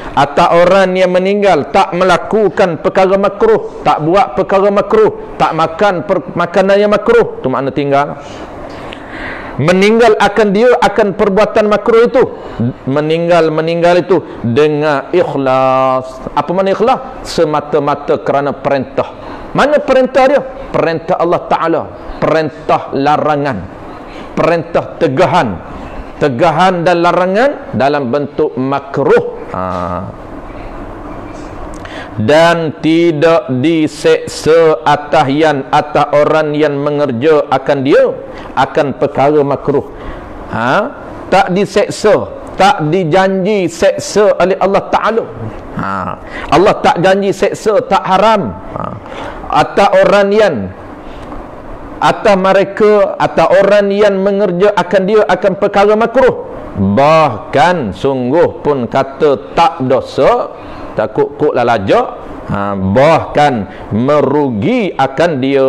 Atas orang yang meninggal tak melakukan perkara makruh, tak buat perkara makruh, tak makan makanan yang makruh, tu makna tinggal. Meninggal akan dia akan perbuatan makruh itu. Meninggal itu dengan ikhlas. Apa makna ikhlas? Semata-mata kerana perintah. Mana perintah dia? Perintah Allah Ta'ala, perintah larangan, perintah tegahan dan larangan dalam bentuk makruh. Dan tidak diseksa atas orang yang mengerja akan dia akan perkara makruh. Tak diseksa, tak dijanji seksa oleh Allah Ta'ala. Allah tak janji seksa, tak haram. Atas orang yang mengerja akan dia akan perkara makruh. Bahkan sungguh pun kata tak dosa, takut lah lajak, bahkan merugi akan dia.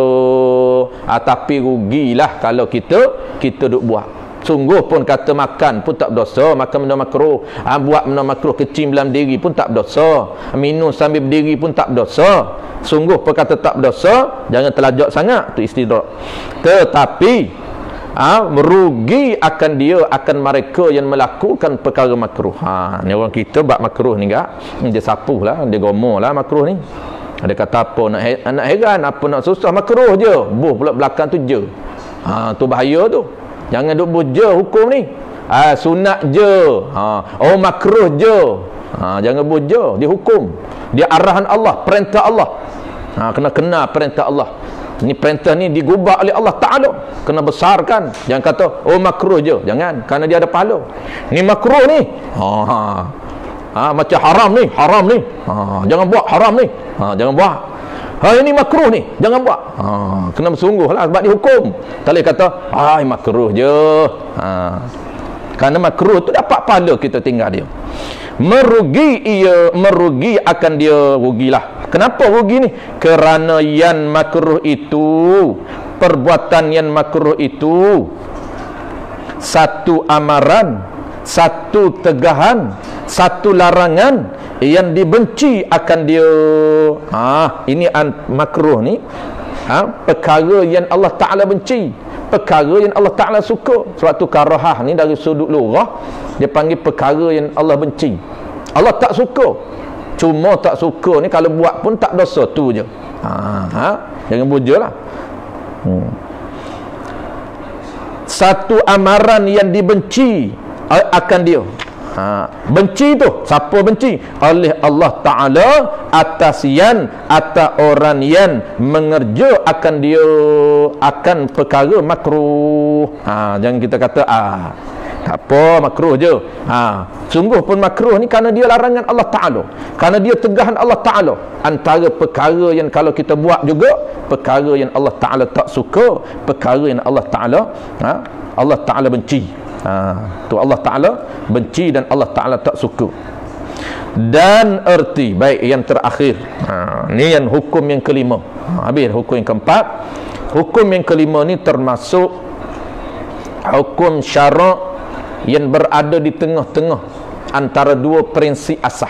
Tapi rugilah kalau kita duk buat. Sungguh pun kata makan pun tak berdosa, makan benda makruh, buat benda makruh kecil dalam diri pun tak berdosa, minum sambil berdiri pun tak berdosa. Sungguh pun kata tak berdosa, jangan terlajak sangat, tu istidrak. Tetapi merugi akan dia akan mereka yang melakukan perkara makruh. Ni orang kita bab makruh ni dia sapuh lah, dia gomoh lah makruh ni. Ada kata apa nak heran, apa nak susah, makruh je, buh pula belakang tu je. Tu bahaya tu. Jangan duk buh je hukum ni. Sunat je. Makruh je. Jangan buh je, dia hukum. Dia arahan Allah, perintah Allah. Kena perintah Allah. Ni perintah ni digubah oleh Allah Ta'ala, kena besarkan. Jangan kata makruh je, jangan, kerana dia ada pahala. Ni makruh ni, macam haram ni, jangan buat haram ni, jangan buat. Ini makruh ni, jangan buat. Kena bersungguh lah sebab dihukum. Tak boleh kata makruh je. Kerana makruh tu dapat pahala, kita tinggal dia. Merugi akan dia, rugilah. Kenapa rugi ni? Kerana yang makruh itu, perbuatan yang makruh itu, satu amaran, satu tegahan, satu larangan yang dibenci akan dia. Ini makruh ni. Perkara yang Allah Ta'ala benci, perkara yang Allah Ta'ala suka. Sebab tu karahah ni dari sudut lughah dia panggil perkara yang Allah benci. Allah tak suka, cuma tak suka ni kalau buat pun tak dosa, tu je. Jangan bujalah. Satu amaran yang dibenci akan dia. Benci tu, siapa benci? Oleh Allah Ta'ala atas orang yang mengerja akan dia akan perkara makruh. Jangan kita kata tak apa, makruh je. Sungguh pun makruh ni kerana dia larangan Allah Ta'ala, kerana dia tegahan Allah Ta'ala. Antara perkara yang kalau kita buat juga perkara yang Allah Ta'ala tak suka, perkara yang Allah Ta'ala benci. Tu Allah Ta'ala benci dan Allah Ta'ala tak suka. Dan erti baik yang terakhir, ni yang hukum yang kelima. Habis hukum yang keempat. Hukum yang kelima ni termasuk hukum syarak yang berada di tengah-tengah antara dua prinsip asas.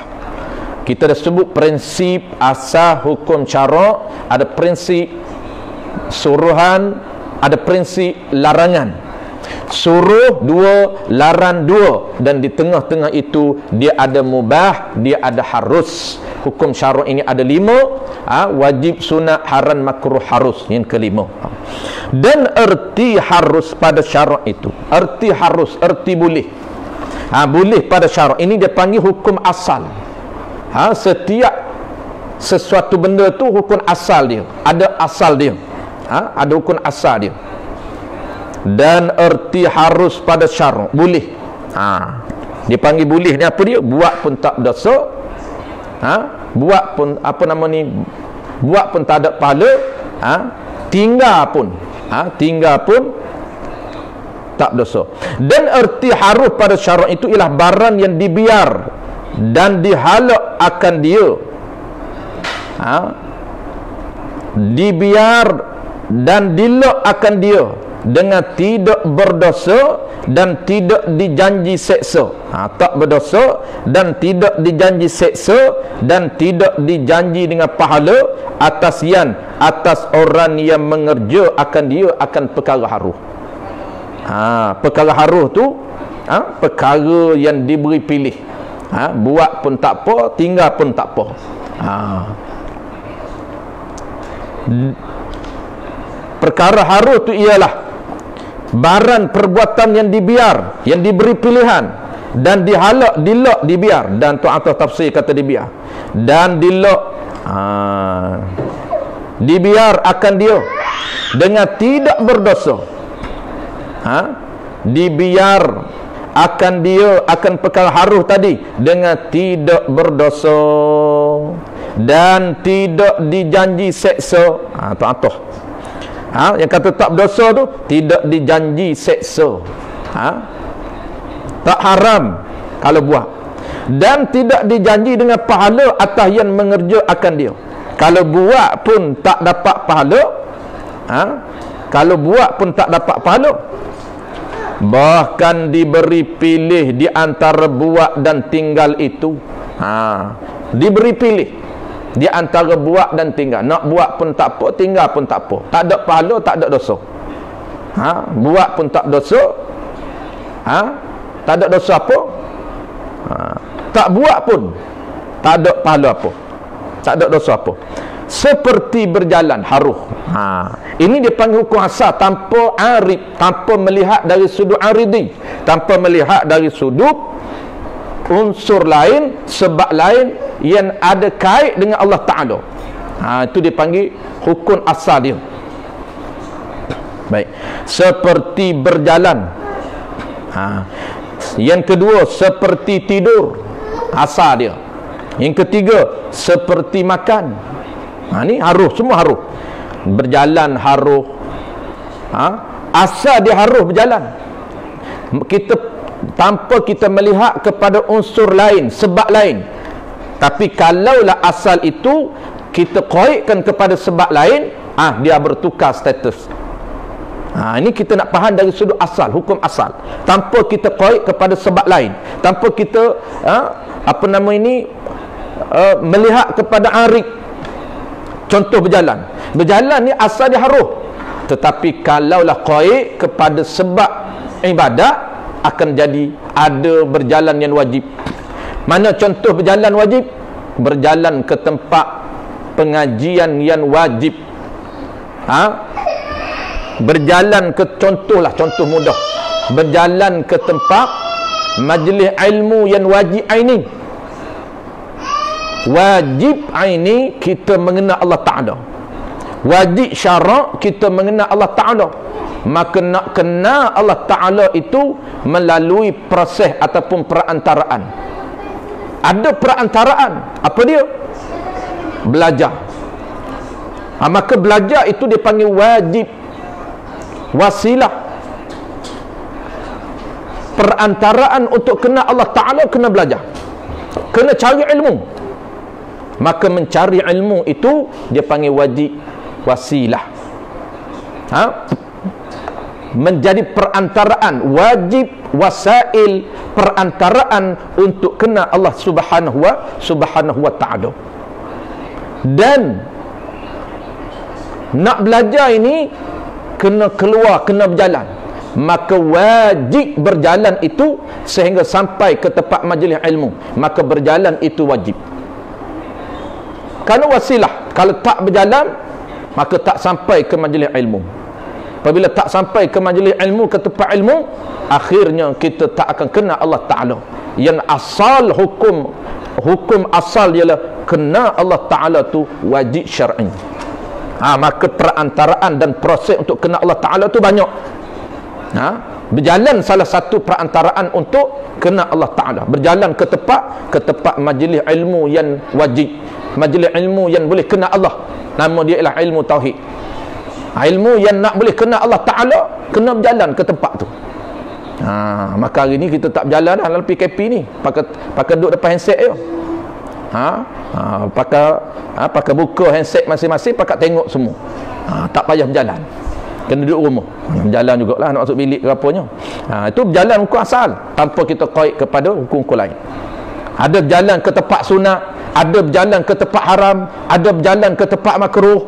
Kita dah sebut prinsip asas hukum syarak, ada prinsip suruhan, ada prinsip larangan. Suruh dua, larang dua, dan di tengah-tengah itu dia ada mubah, dia ada harus. Hukum syarak ini ada 5, wajib, sunat, haram, makruh, harus, yang kelima. Dan erti harus pada syarak itu, erti harus, erti boleh. Boleh pada syarak ini dia panggil hukum asal. Setiap sesuatu benda tu hukum asal dia, ada asal dia. Ada hukum asal dia. Dan erti harus pada syarak boleh. Dia panggil boleh ni apa dia? Buat pun tak berdosa. Buat pun buat pun tak ada pahala. Tinggal pun tak berdosa. Dan erti harus pada syarak itu ialah barang yang dibiar dan dihalak akan dia. Dibiar dan dilak akan dia dengan tidak berdosa dan tidak dijanji seksa. Tak berdosa dan tidak dijanji seksa dan tidak dijanji dengan pahala atas orang yang mengerja akan dia akan perkara haruh. Perkara haruh tu perkara yang diberi pilih. Buat pun tak apa, tinggal pun tak apa. Perkara haruh tu ialah barang perbuatan yang dibiar, yang diberi pilihan dan dihalak, dilak, dibiar. Dan tu atas tafsir kata dibiar dan dilak, dibiar akan dia dengan tidak berdosa. Dibiar akan dia akan perkara haruh tadi dengan tidak berdosa dan tidak dijanji seksa. Tu atas. Yang kata tak berdosa tu tidak dijanji seksa. Tak haram kalau buat, dan tidak dijanji dengan pahala atas yang mengerja akan dia. Kalau buat pun tak dapat pahala. Kalau buat pun tak dapat pahala. Bahkan diberi pilih di antara buat dan tinggal itu. Diberi pilih di antara buat dan tinggal. Nak buat pun tak apa, tinggal pun tak apa. Tak ada pahala, tak ada dosa. Buat pun tak dosa. Tak ada dosa apa. Tak buat pun tak ada pahala apa, tak ada dosa apa. Seperti berjalan haruh. Ini dia panggil hukum asal tanpa arid, tanpa melihat dari sudut aridi, tanpa melihat dari sudut unsur lain, sebab lain yang ada kait dengan Allah Ta'ala. Itu dipanggil hukum asal dia. Baik. Seperti berjalan. Yang kedua, seperti tidur, asal dia. Yang ketiga, seperti makan. Ni haruh, semua haruh. Berjalan haruh. Asal dia haruh berjalan. Kita tanpa kita melihat kepada unsur lain, sebab lain. Tapi kalaulah asal itu kita qaidkan kepada sebab lain, dia bertukar status. Ini kita nak faham dari sudut asal, hukum asal, tanpa kita qaid kepada sebab lain, tanpa kita melihat kepada arik. Contoh berjalan. Berjalan ni asal dia haruh. Tetapi kalaulah qaid kepada sebab ibadat, akan jadi ada berjalan yang wajib. Mana contoh berjalan wajib? Berjalan ke tempat pengajian yang wajib. Berjalan ke, contoh mudah, berjalan ke tempat majlis ilmu yang wajib aini. Wajib aini kita mengenal Allah Ta'ala. Wajib syarak kita mengenal Allah Ta'ala. Maka nak kenal Allah Ta'ala itu melalui proses ataupun perantaraan. Ada perantaraan. Apa dia? Belajar. Maka belajar itu dipanggil wajib. Wasilah. Perantaraan untuk kenal Allah Ta'ala, kena belajar, kena cari ilmu. Maka mencari ilmu itu dia panggil wajib wasilah. Menjadi perantaraan, wajib wasail, perantaraan untuk kenal Allah Subhanahu wa Ta'ala. Dan nak belajar ini kena keluar, kena berjalan. Maka wajib berjalan itu sehingga sampai ke tempat majlis ilmu. Maka berjalan itu wajib. Kerana wasilah, kalau tak berjalan maka tak sampai ke majlis ilmu. Apabila tak sampai ke majlis ilmu, ke tempat ilmu, akhirnya kita tak akan kenal Allah Ta'ala. Yang asal hukum asal ialah kenal Allah Ta'ala tu wajib syar'i. Maka perantaraan dan proses untuk kenal Allah Ta'ala tu banyak. Berjalan salah satu perantaraan untuk kenal Allah Ta'ala. Berjalan ke tempat majlis ilmu yang wajib, majlis ilmu yang boleh kenal Allah. Nama dia ialah ilmu tauhid. Ilmu yang nak boleh kenal Allah Ta'ala, kena berjalan ke tempat tu. Maka hari ni kita tak berjalan dah dalam PKP ni. Pakai duduk depan handset je. Pakai buka handset masing-masing, pakai tengok semua. Tak payah berjalan, kena duduk rumah. Berjalan jugalah nak masuk bilik ke apanya. Itu berjalan hukum asal, tanpa kita qaid kepada hukum-hukum lain. Ada berjalan ke tempat sunat, ada berjalan ke tempat haram, ada berjalan ke tempat makruh.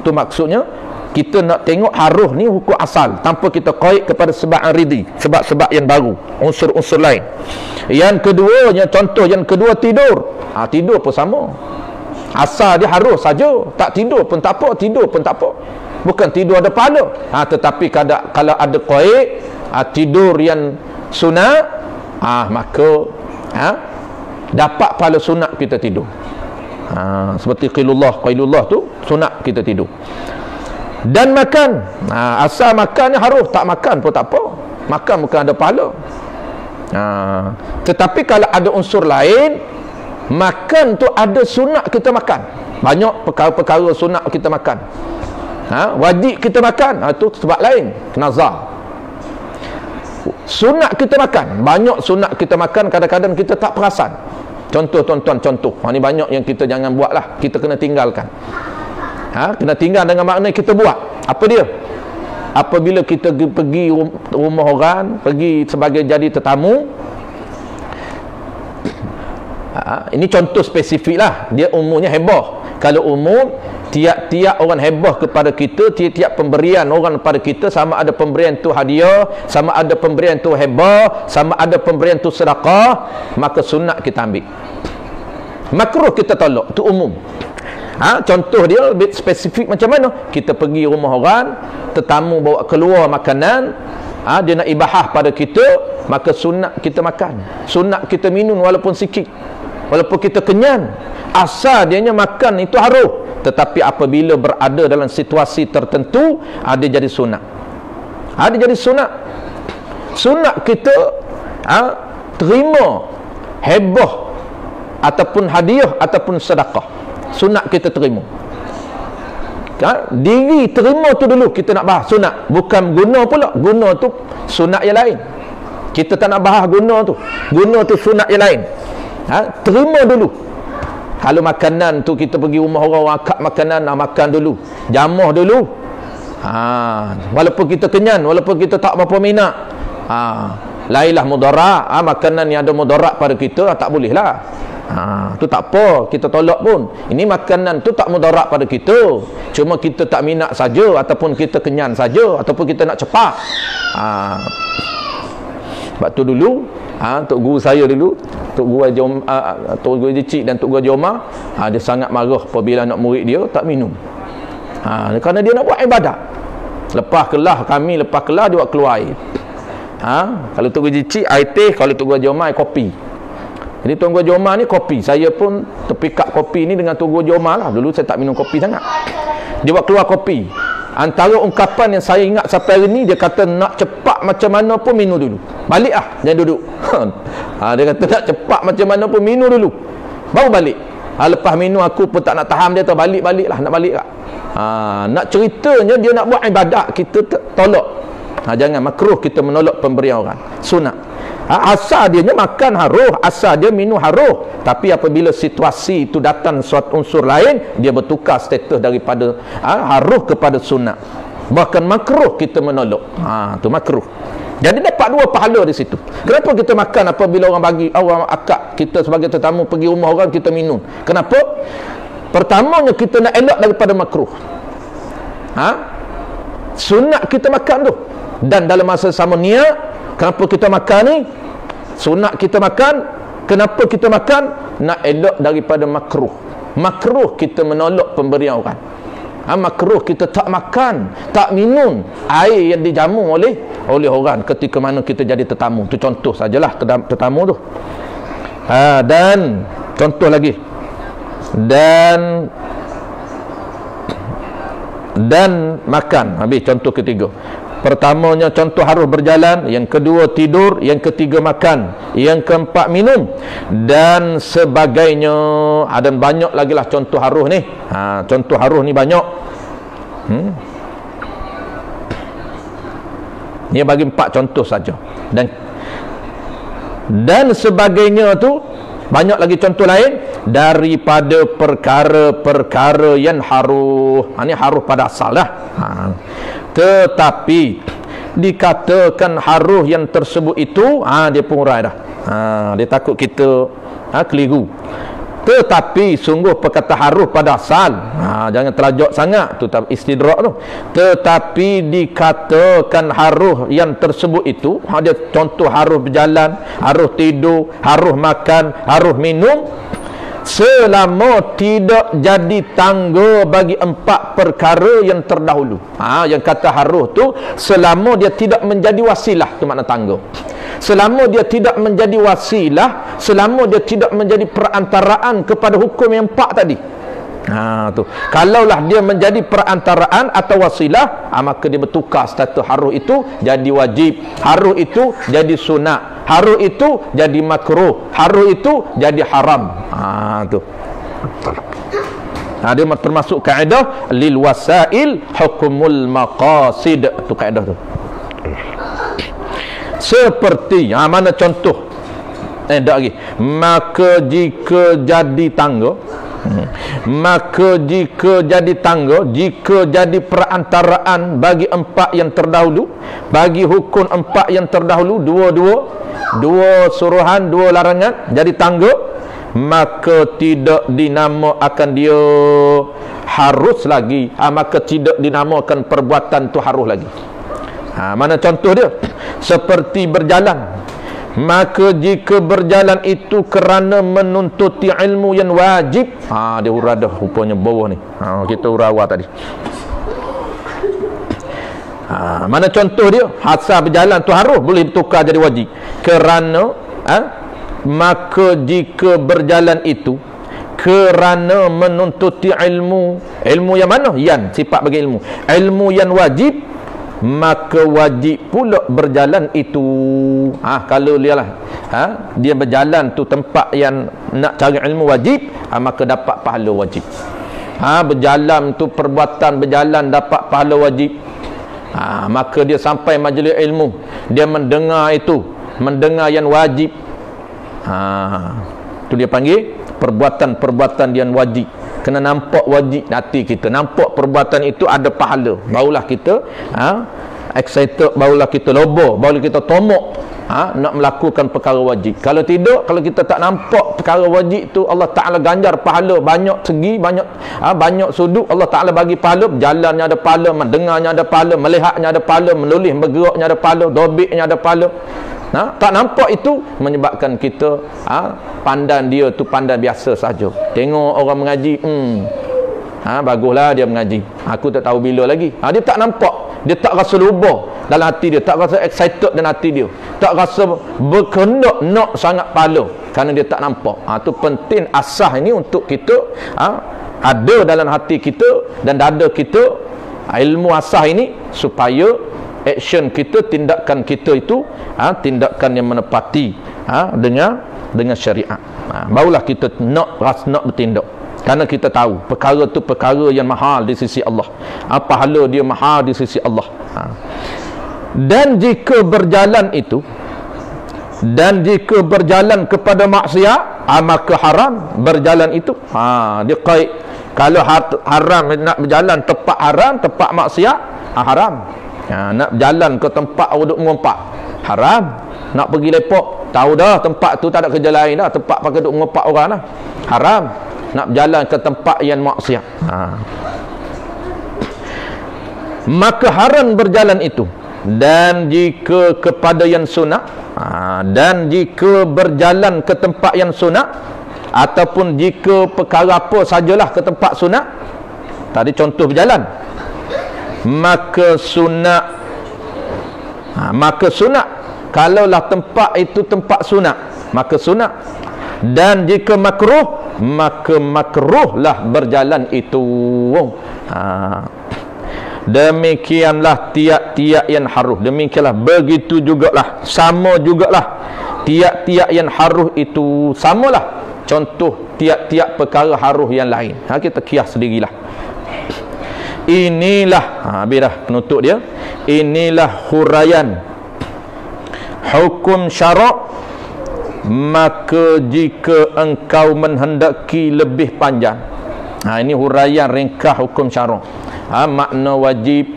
Itu maksudnya kita nak tengok harus ni hukum asal, tanpa kita qaid kepada sebab aridi, sebab-sebab yang baru, unsur-unsur lain. Yang keduanya, contoh yang kedua, tidur. Tidur pun sama, asal dia harus saja. Tak tidur pun tak apa, tidur pun tak apa. Bukan tidur ada pahala. Tetapi kalau ada qaid, tidur yang sunat, maka dapat pahala sunat kita tidur. Seperti qailullah tu sunat kita tidur. Dan makan, asal makan ni harus, tak makan pun tak apa. Makan bukan ada pahala. Tetapi kalau ada unsur lain, makan tu ada sunat kita makan. Banyak perkara-perkara sunat kita makan. Wajib kita makan, itu sebab lain, nazar. Sunat kita makan, banyak sunat kita makan, kadang-kadang kita tak perasan. Contoh, ni banyak yang kita jangan buat lah, kita kena tinggalkan. Kena tinggal dengan makna kita buat. Apa dia? Apabila kita pergi rumah orang, pergi sebagai jadi tetamu, ini contoh spesifik lah, dia umumnya heboh. Kalau umum, tiap-tiap orang heboh kepada kita, tiap-tiap pemberian orang kepada kita, sama ada pemberian tu hadiah, sama ada pemberian tu heboh, sama ada pemberian tu sedekah, maka sunat kita ambil. Makruh kita tolak, tu umum. Contoh dia lebih spesifik macam mana? Kita pergi rumah orang, tetamu bawa keluar makanan, dia nak ibahah pada kita, maka sunat kita makan, sunat kita minum walaupun sikit, walaupun kita kenyang. Asal dianya makan itu harus, tetapi apabila berada dalam situasi tertentu, dia jadi sunat. Dia jadi sunat. Sunat kita terima heboh ataupun hadiah ataupun sedekah, sunat kita terima. Diri terima tu dulu kita nak bahas sunat, bukan guna pula. Guna tu sunat yang lain, kita tak nak bahas guna tu. Guna tu sunat yang lain. Terima dulu. Kalau makanan tu kita pergi rumah orang, akad makanan, makan dulu, jamah dulu. Walaupun kita kenyang, walaupun kita tak berapa minat, lainlah mudarat. Makanan yang ada mudarat pada kita, tak boleh lah. Tu tak apa, kita tolak pun. Ini makanan tu tak mudarat pada kita. Cuma kita tak minat saja, ataupun kita kenyang saja, ataupun kita nak cepat. Sebab tu dulu, Tok Guru saya dulu, Tok Guru Jicik dan Tok Guru Joma, dia sangat marah apabila nak murid dia tak minum. Kerana dia nak buat ibadat. Lepas kelah dia buat keluar air. Kalau Tok Guru Jicik air teh, kalau Tok Guru Joma air kopi. Jadi Tuan Guru Joma ni kopi. Saya pun terpikat kopi ni dengan Tuan Guru Joma lah. Dulu saya tak minum kopi sangat. Dia buat keluar kopi. Antara ungkapan yang saya ingat sampai hari ni, dia kata nak cepat macam mana pun minum dulu. Balik lah, jangan duduk. Dia kata nak cepat macam mana pun minum dulu, baru balik. Lepas minum aku pun tak nak tahan, dia tu balik lah, nak balik lah. Nak ceritanya dia nak buat ibadat, kita tolak. Jangan, makruh kita menolak pemberian orang. Sunat. Asal dia makan haruh, asal dia minum haruh. Tapi apabila situasi itu datang suatu unsur lain, dia bertukar status daripada haruh kepada sunat. Bahkan makruh kita menolak. Tu makruh. Jadi dapat dua pahala di situ. Kenapa kita makan apabila orang akad kita sebagai tetamu pergi rumah orang, kita minum? Kenapa? Pertamanya kita nak elak daripada makruh. Sunat kita makan tu. Dan dalam masa sama niat, kenapa kita makan ni? Sunat kita makan. Kenapa kita makan? Nak elak daripada makruh. Makruh kita menolak pemberian orang. Makruh kita tak makan, tak minum air yang dijamu oleh orang ketika mana kita jadi tetamu. Tu contoh sajalah tetamu tu. Dan contoh lagi. Dan makan. Habis contoh ketiga. Pertamanya contoh harus berjalan, yang kedua tidur, yang ketiga makan, yang keempat minum dan sebagainya. Ada banyak lagi lah contoh harus ni. Contoh harus ni banyak. Ni bagi 4 contoh saja. Dan sebagainya tu banyak lagi contoh lain daripada perkara-perkara yang haruh. Ini haruh pada asal lah. Tetapi dikatakan haruh yang tersebut itu, dia pun urai dah. Dia takut kita keliru. Tetapi sungguh perkata haruh pada asal, jangan terlajak sangat tu istidrak tu. Tetapi dikatakan haruh yang tersebut itu, dia contoh haruh berjalan, haruh tidur, haruh makan, haruh minum, selama tidak jadi tangga bagi 4 perkara yang terdahulu. Yang kata haruh tu selama dia tidak menjadi wasilah, tu makna tangga. Selama dia tidak menjadi wasilah, selama dia tidak menjadi perantaraan kepada hukum yang 4 tadi. Tu. Kalaulah dia menjadi perantaraan atau wasilah, maka dia bertukar status haruh itu jadi wajib, haruh itu jadi sunat, haruh itu jadi makruh, haruh itu jadi haram. Tu. Dia termasuk kaedah lil wasail hukmul maqasid. Tu kaedah tu. Seperti mana contoh? Tak lagi. Maka jika jadi tangga, jika jadi perantaraan bagi 4 yang terdahulu, bagi hukum 4 yang terdahulu, dua suruhan, 2 larangan, jadi tangga, maka tidak dinamakan dia harus lagi. Maka tidak dinamakan perbuatan tu harus lagi. Mana contoh dia? Seperti berjalan. Maka jika berjalan itu kerana menuntuti ilmu yang wajib, dia urah dah rupanya bawah ni. Kita urah awal tadi. Mana contoh dia? Asal berjalan tu harus, boleh bertukar jadi wajib. Kerana maka jika berjalan itu kerana menuntuti ilmu yang mana? Yang sifat bagi ilmu yang wajib, maka wajib pula berjalan itu. Kalau dia lah dia berjalan tu tempat yang nak cari ilmu wajib, maka dapat pahala wajib. Berjalan tu perbuatan berjalan dapat pahala wajib. Maka dia sampai majlis ilmu, dia mendengar yang wajib. Tu dia panggil perbuatan yang wajib. Kena nampak wajib hati kita, nampak perbuatan itu ada pahala, barulah kita excited barulah kita lobo, barulah kita tomok nak melakukan perkara wajib. Kalau tidak, kalau kita tak nampak perkara wajib tu, Allah Ta'ala ganjar pahala banyak segi, banyak sudut. Allah Ta'ala bagi pahala, jalannya ada pahala, mendengarnya ada pahala, melihatnya ada pahala, menulis bergeraknya ada pahala, dobitnya ada pahala. Tak nampak itu menyebabkan kita pandang dia tu pandang biasa saja. Tengok orang mengaji, baguslah dia mengaji, aku tak tahu bila lagi. Dia tak nampak, dia tak rasa lubah dalam hati dia, tak rasa excited dalam hati dia, tak rasa berkehendak nak sangat pahala, kerana dia tak nampak. Tu penting asas ini untuk kita ada dalam hati kita dan dada kita, ilmu asas ini, supaya action kita, tindakan kita itu tindakan yang menepati dengan syariat. Barulah kita nak bertindak, kerana kita tahu perkara tu perkara yang mahal di sisi Allah, pahala dia mahal di sisi Allah. Dan jika berjalan itu, dan jika berjalan kepada maksiat, maka haram berjalan itu. Dia kait, kalau haram nak berjalan tempat haram, tempat maksiat, haram. Nak berjalan ke tempat duduk mengumpat, haram. Nak pergi lepak, tahu dah tempat tu tak ada kerja lain dah, tempat pakai duduk mengumpat orang dah, haram. Nak berjalan ke tempat yang maksiat, maka haram berjalan itu. Dan jika kepada yang sunat, dan jika berjalan ke tempat yang sunat, ataupun jika perkara apa sajalah ke tempat sunat, tadi contoh berjalan, maka sunat, kalaulah tempat itu tempat sunat, maka sunat. Dan jika makruh, maka makruhlah berjalan itu. Demikianlah tiap-tiap yang haruh, demikianlah begitu jugalah, sama jugalah tiap-tiap yang haruh itu, samalah contoh tiap-tiap perkara haruh yang lain. Kita kias sendirilah. Inilah habis dah penutup dia. Inilah huraian hukum syarak. Maka jika engkau menghendaki lebih panjang, ini huraian ringkas hukum syarak. Makna wajib,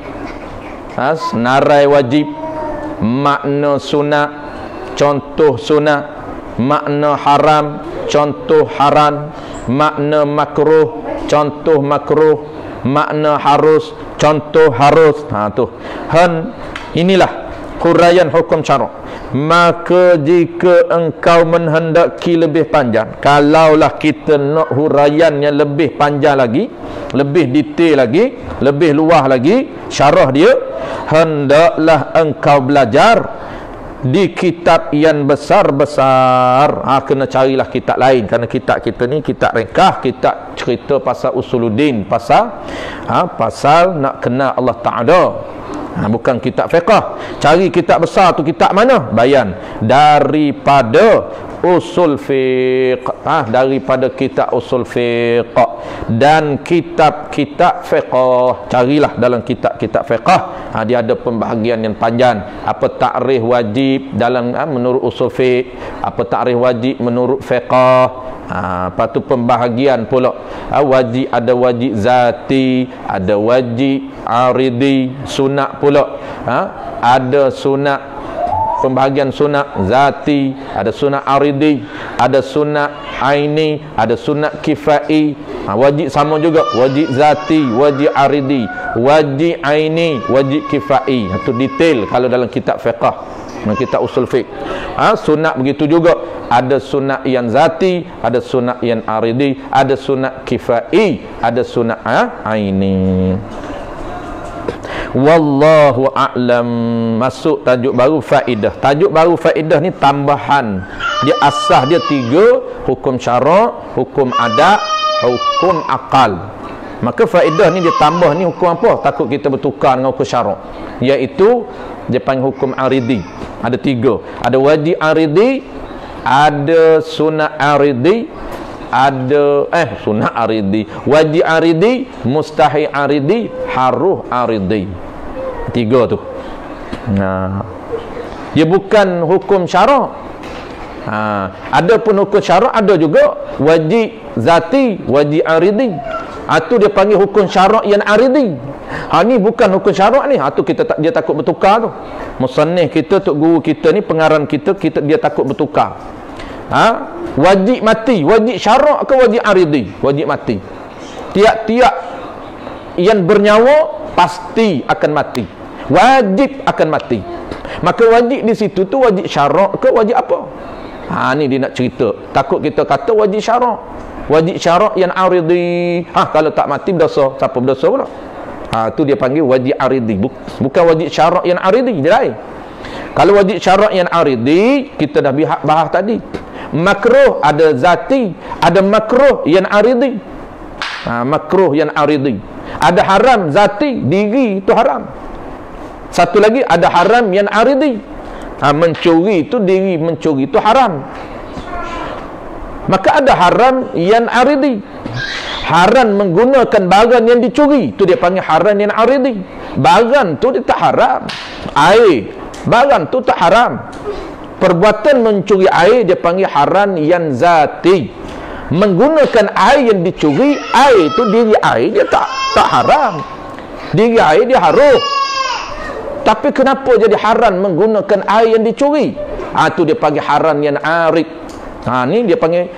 senarai wajib, makna sunat, contoh sunat, makna haram, contoh haram, makna makruh, contoh makruh, makna harus, contoh harus. Inilah huraian hukum syarak. Maka jika engkau menghendaki lebih panjang, kalaulah kita nak huraian yang lebih panjang lagi, lebih detail lagi, lebih luas lagi syarah dia, hendaklah engkau belajar di kitab yang besar-besar. Kena carilah kitab lain, kerana kitab kita ni kitab ringkas, kitab cerita pasal usuluddin, pasal nak kenal Allah Ta'ala, bukan kitab fiqh. Cari kitab besar tu kitab mana? Bayan daripada usul fiqh, daripada kitab usul fiqh dan kitab-kitab fiqh. Carilah dalam kitab-kitab fiqh, dia ada pembahagian yang panjang. Apa takrif wajib dalam menurut usul fiqh, apa takrif wajib menurut fiqh. Lepas tu pembahagian pula, wajib, ada wajib zati, ada wajib aridi, sunat pula. Ada sunat, pembahagian sunat zati, ada sunat aridi, ada sunat aini, ada sunat kifai. Wajib sama juga, wajib zati, wajib aridi, wajib aini, wajib kifai. Itu detail kalau dalam kitab fiqh, kitab usul fiqh. Sunat begitu juga, ada sunat yang zati, ada sunat yang aridi, ada sunat kifai, ada sunat aini. Wallahu a'lam. Masuk tajuk baru faedah. Tajuk baru faedah ni tambahan. Dia asas dia 3, hukum syarak, hukum adat, hukum akal. Maka faedah ni dia tambah ni hukum apa? Takut kita bertukar dengan hukum syarak, iaitu dia panggil hukum aridi. Ada 3. Ada wajib aridi, ada sunat aridi, ada sunat aridi, wajib aridi, mustahil aridi, haruh aridi. 3 tu. Dia bukan hukum syarak. Ada pun hukum syarak, ada juga wajib zati, wajib aridi. Itu dia panggil hukum syarak yang aridi. Ni bukan hukum syarak ni. Tu dia takut bertukar tu. Musannif kita, tok guru kita ni, pengarang kita dia takut bertukar. Wajib mati, wajib syarak ke wajib aridi? Wajib mati. Tiap-tiap yang bernyawa pasti akan mati. Wajib akan mati. Maka wajib di situ tu wajib syarak ke wajib apa? Ni dia nak cerita. Takut kita kata wajib syarak. Wajib syarak yang aridi. Kalau tak mati berdosa. Siapa berdosa pula? Tu dia panggil wajib aridi. Bukan wajib syarak yang aridi. Dia lain. Kalau wajib syarak yang aridi, kita dah bahas tadi. Makruh ada zati, ada makruh yang aridi. Makruh yang aridi. Ada haram zati, diri itu haram. Satu lagi ada haram yang aridi. Mencuri itu, diri mencuri itu haram. Maka ada haram yang aridi. Haram menggunakan barang yang dicuri, itu dia panggil haram yang aridi. Barang tu dia tak haram. Air, barang tu tak haram. Perbuatan mencuri air dia panggil haram yang zati. Menggunakan air yang dicuri, air tu diri air dia tak haram. Diri air dia haram. Tapi kenapa jadi haram menggunakan air yang dicuri? Tu dia panggil haram yang arid. Ni dia panggil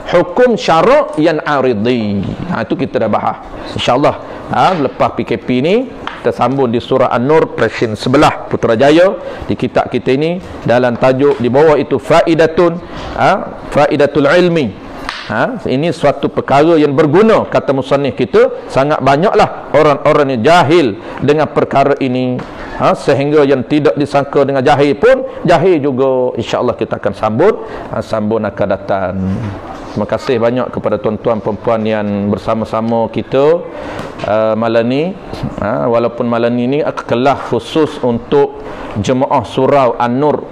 hukum syarak yang aridi. Itu kita dah bahas. InsyaAllah lepas PKP ni kita sambung di surah An-Nur version sebelah Putrajaya di kitab kita ini, dalam tajuk di bawah itu faidatun, faidatul ilmi. Ini suatu perkara yang berguna, kata musannif kita. Sangat banyaklah orang-orang yang jahil dengan perkara ini, sehingga yang tidak disangka dengan jahil pun jahil juga. InsyaAllah kita akan sambung akan datang. Terima kasih banyak kepada tuan-tuan perempuan yang bersama-sama kita malam ni. Walaupun malam ni kelas khusus untuk jemaah surau An-Nur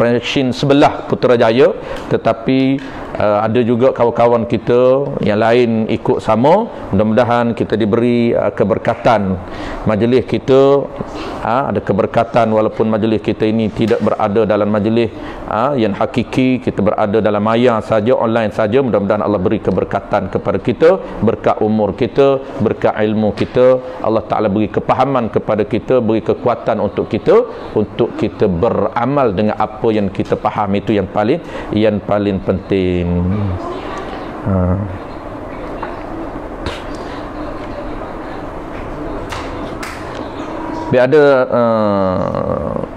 version sebelah Putrajaya, tetapi ada juga kawan-kawan kita yang lain ikut sama. Mudah-mudahan kita diberi keberkatan. Majlis kita ada keberkatan, walaupun majlis kita ini tidak berada dalam majlis yang hakiki, kita berada dalam maya saja, online saja. Mudah-mudahan Allah beri keberkatan kepada kita, berkat umur kita, berkat ilmu kita. Allah Ta'ala beri kepahaman kepada kita, beri kekuatan untuk kita beramal dengan apa yang kita faham. Itu yang paling penting.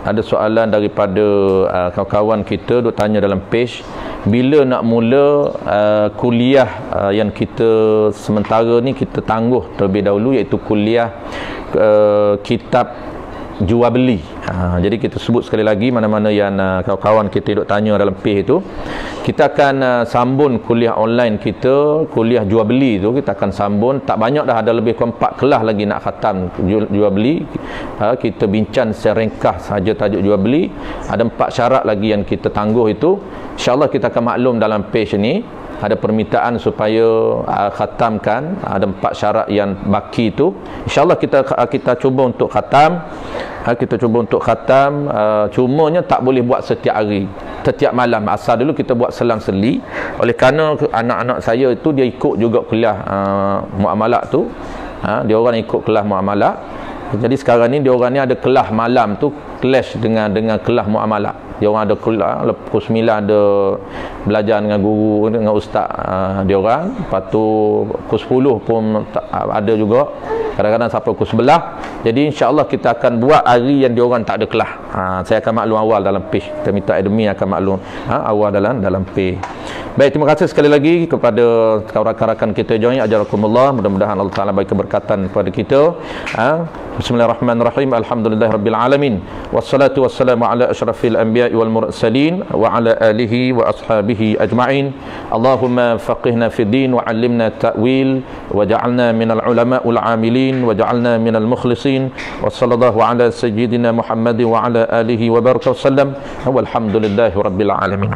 Ada soalan daripada kawan-kawan kita duk tanya dalam page, bila nak mula kuliah yang kita sementara ni kita tangguh terlebih dahulu, iaitu kuliah kitab jual beli. Jadi kita sebut sekali lagi, mana-mana yang kawan-kawan kita duk tanya dalam page itu, kita akan sambung kuliah online kita, kuliah jual beli tu kita akan sambung. Tak banyak dah, ada lebih kurang 4 kelas lagi nak khatam jual beli. Kita bincang secara ringkas saja tajuk jual beli. Ada 4 syarat lagi yang kita tangguh itu. InsyaAllah kita akan maklum dalam page ni. Ada permintaan supaya khatamkan, ada 4 syarat yang baki itu. InsyaAllah kita cuba untuk khatam. Cumanya tak boleh buat setiap hari, setiap malam. Asal dulu kita buat selang-seli. Oleh kerana anak-anak saya itu dia ikut juga kuliah muamalah tu. Dia orang ikut kelas muamalah. Jadi sekarang ni dia orang ni ada kelas malam tu clash dengan kelas muamalah. Dia orang ada kuliah, pukul 9 ada belajar dengan guru, dengan ustaz dia orang. Lepas tu pukul 10 pun ada juga. Kadang-kadang sampai pukul 11. Jadi insya-Allah kita akan buat hari yang dia orang tak ada kelas. Saya akan maklum awal dalam page. Kita minta admin akan maklum awal dalam page. Baik, terima kasih sekali lagi kepada rakan-rakan kita join. Ajarakumullah. Mudah-mudahan Allah Taala bagi keberkatan kepada kita. Bismillahirrahmanirrahim. Alhamdulillahirabbil alamin. Wassalatu wassalamu ala asyrafil anbiya'i wal mursalin wa ala alihi wa ashabihi ajma'in. Allahumma faqihna fid din wa 'allimna ta'wil wa ja'alna minal ulama'ul 'amilin wa ja'alna minal mukhlisin. Wa sallallahu ala sayyidina Muhammad wa ala alihi wa baraka wasallam. Walhamdulillahirabbil alamin.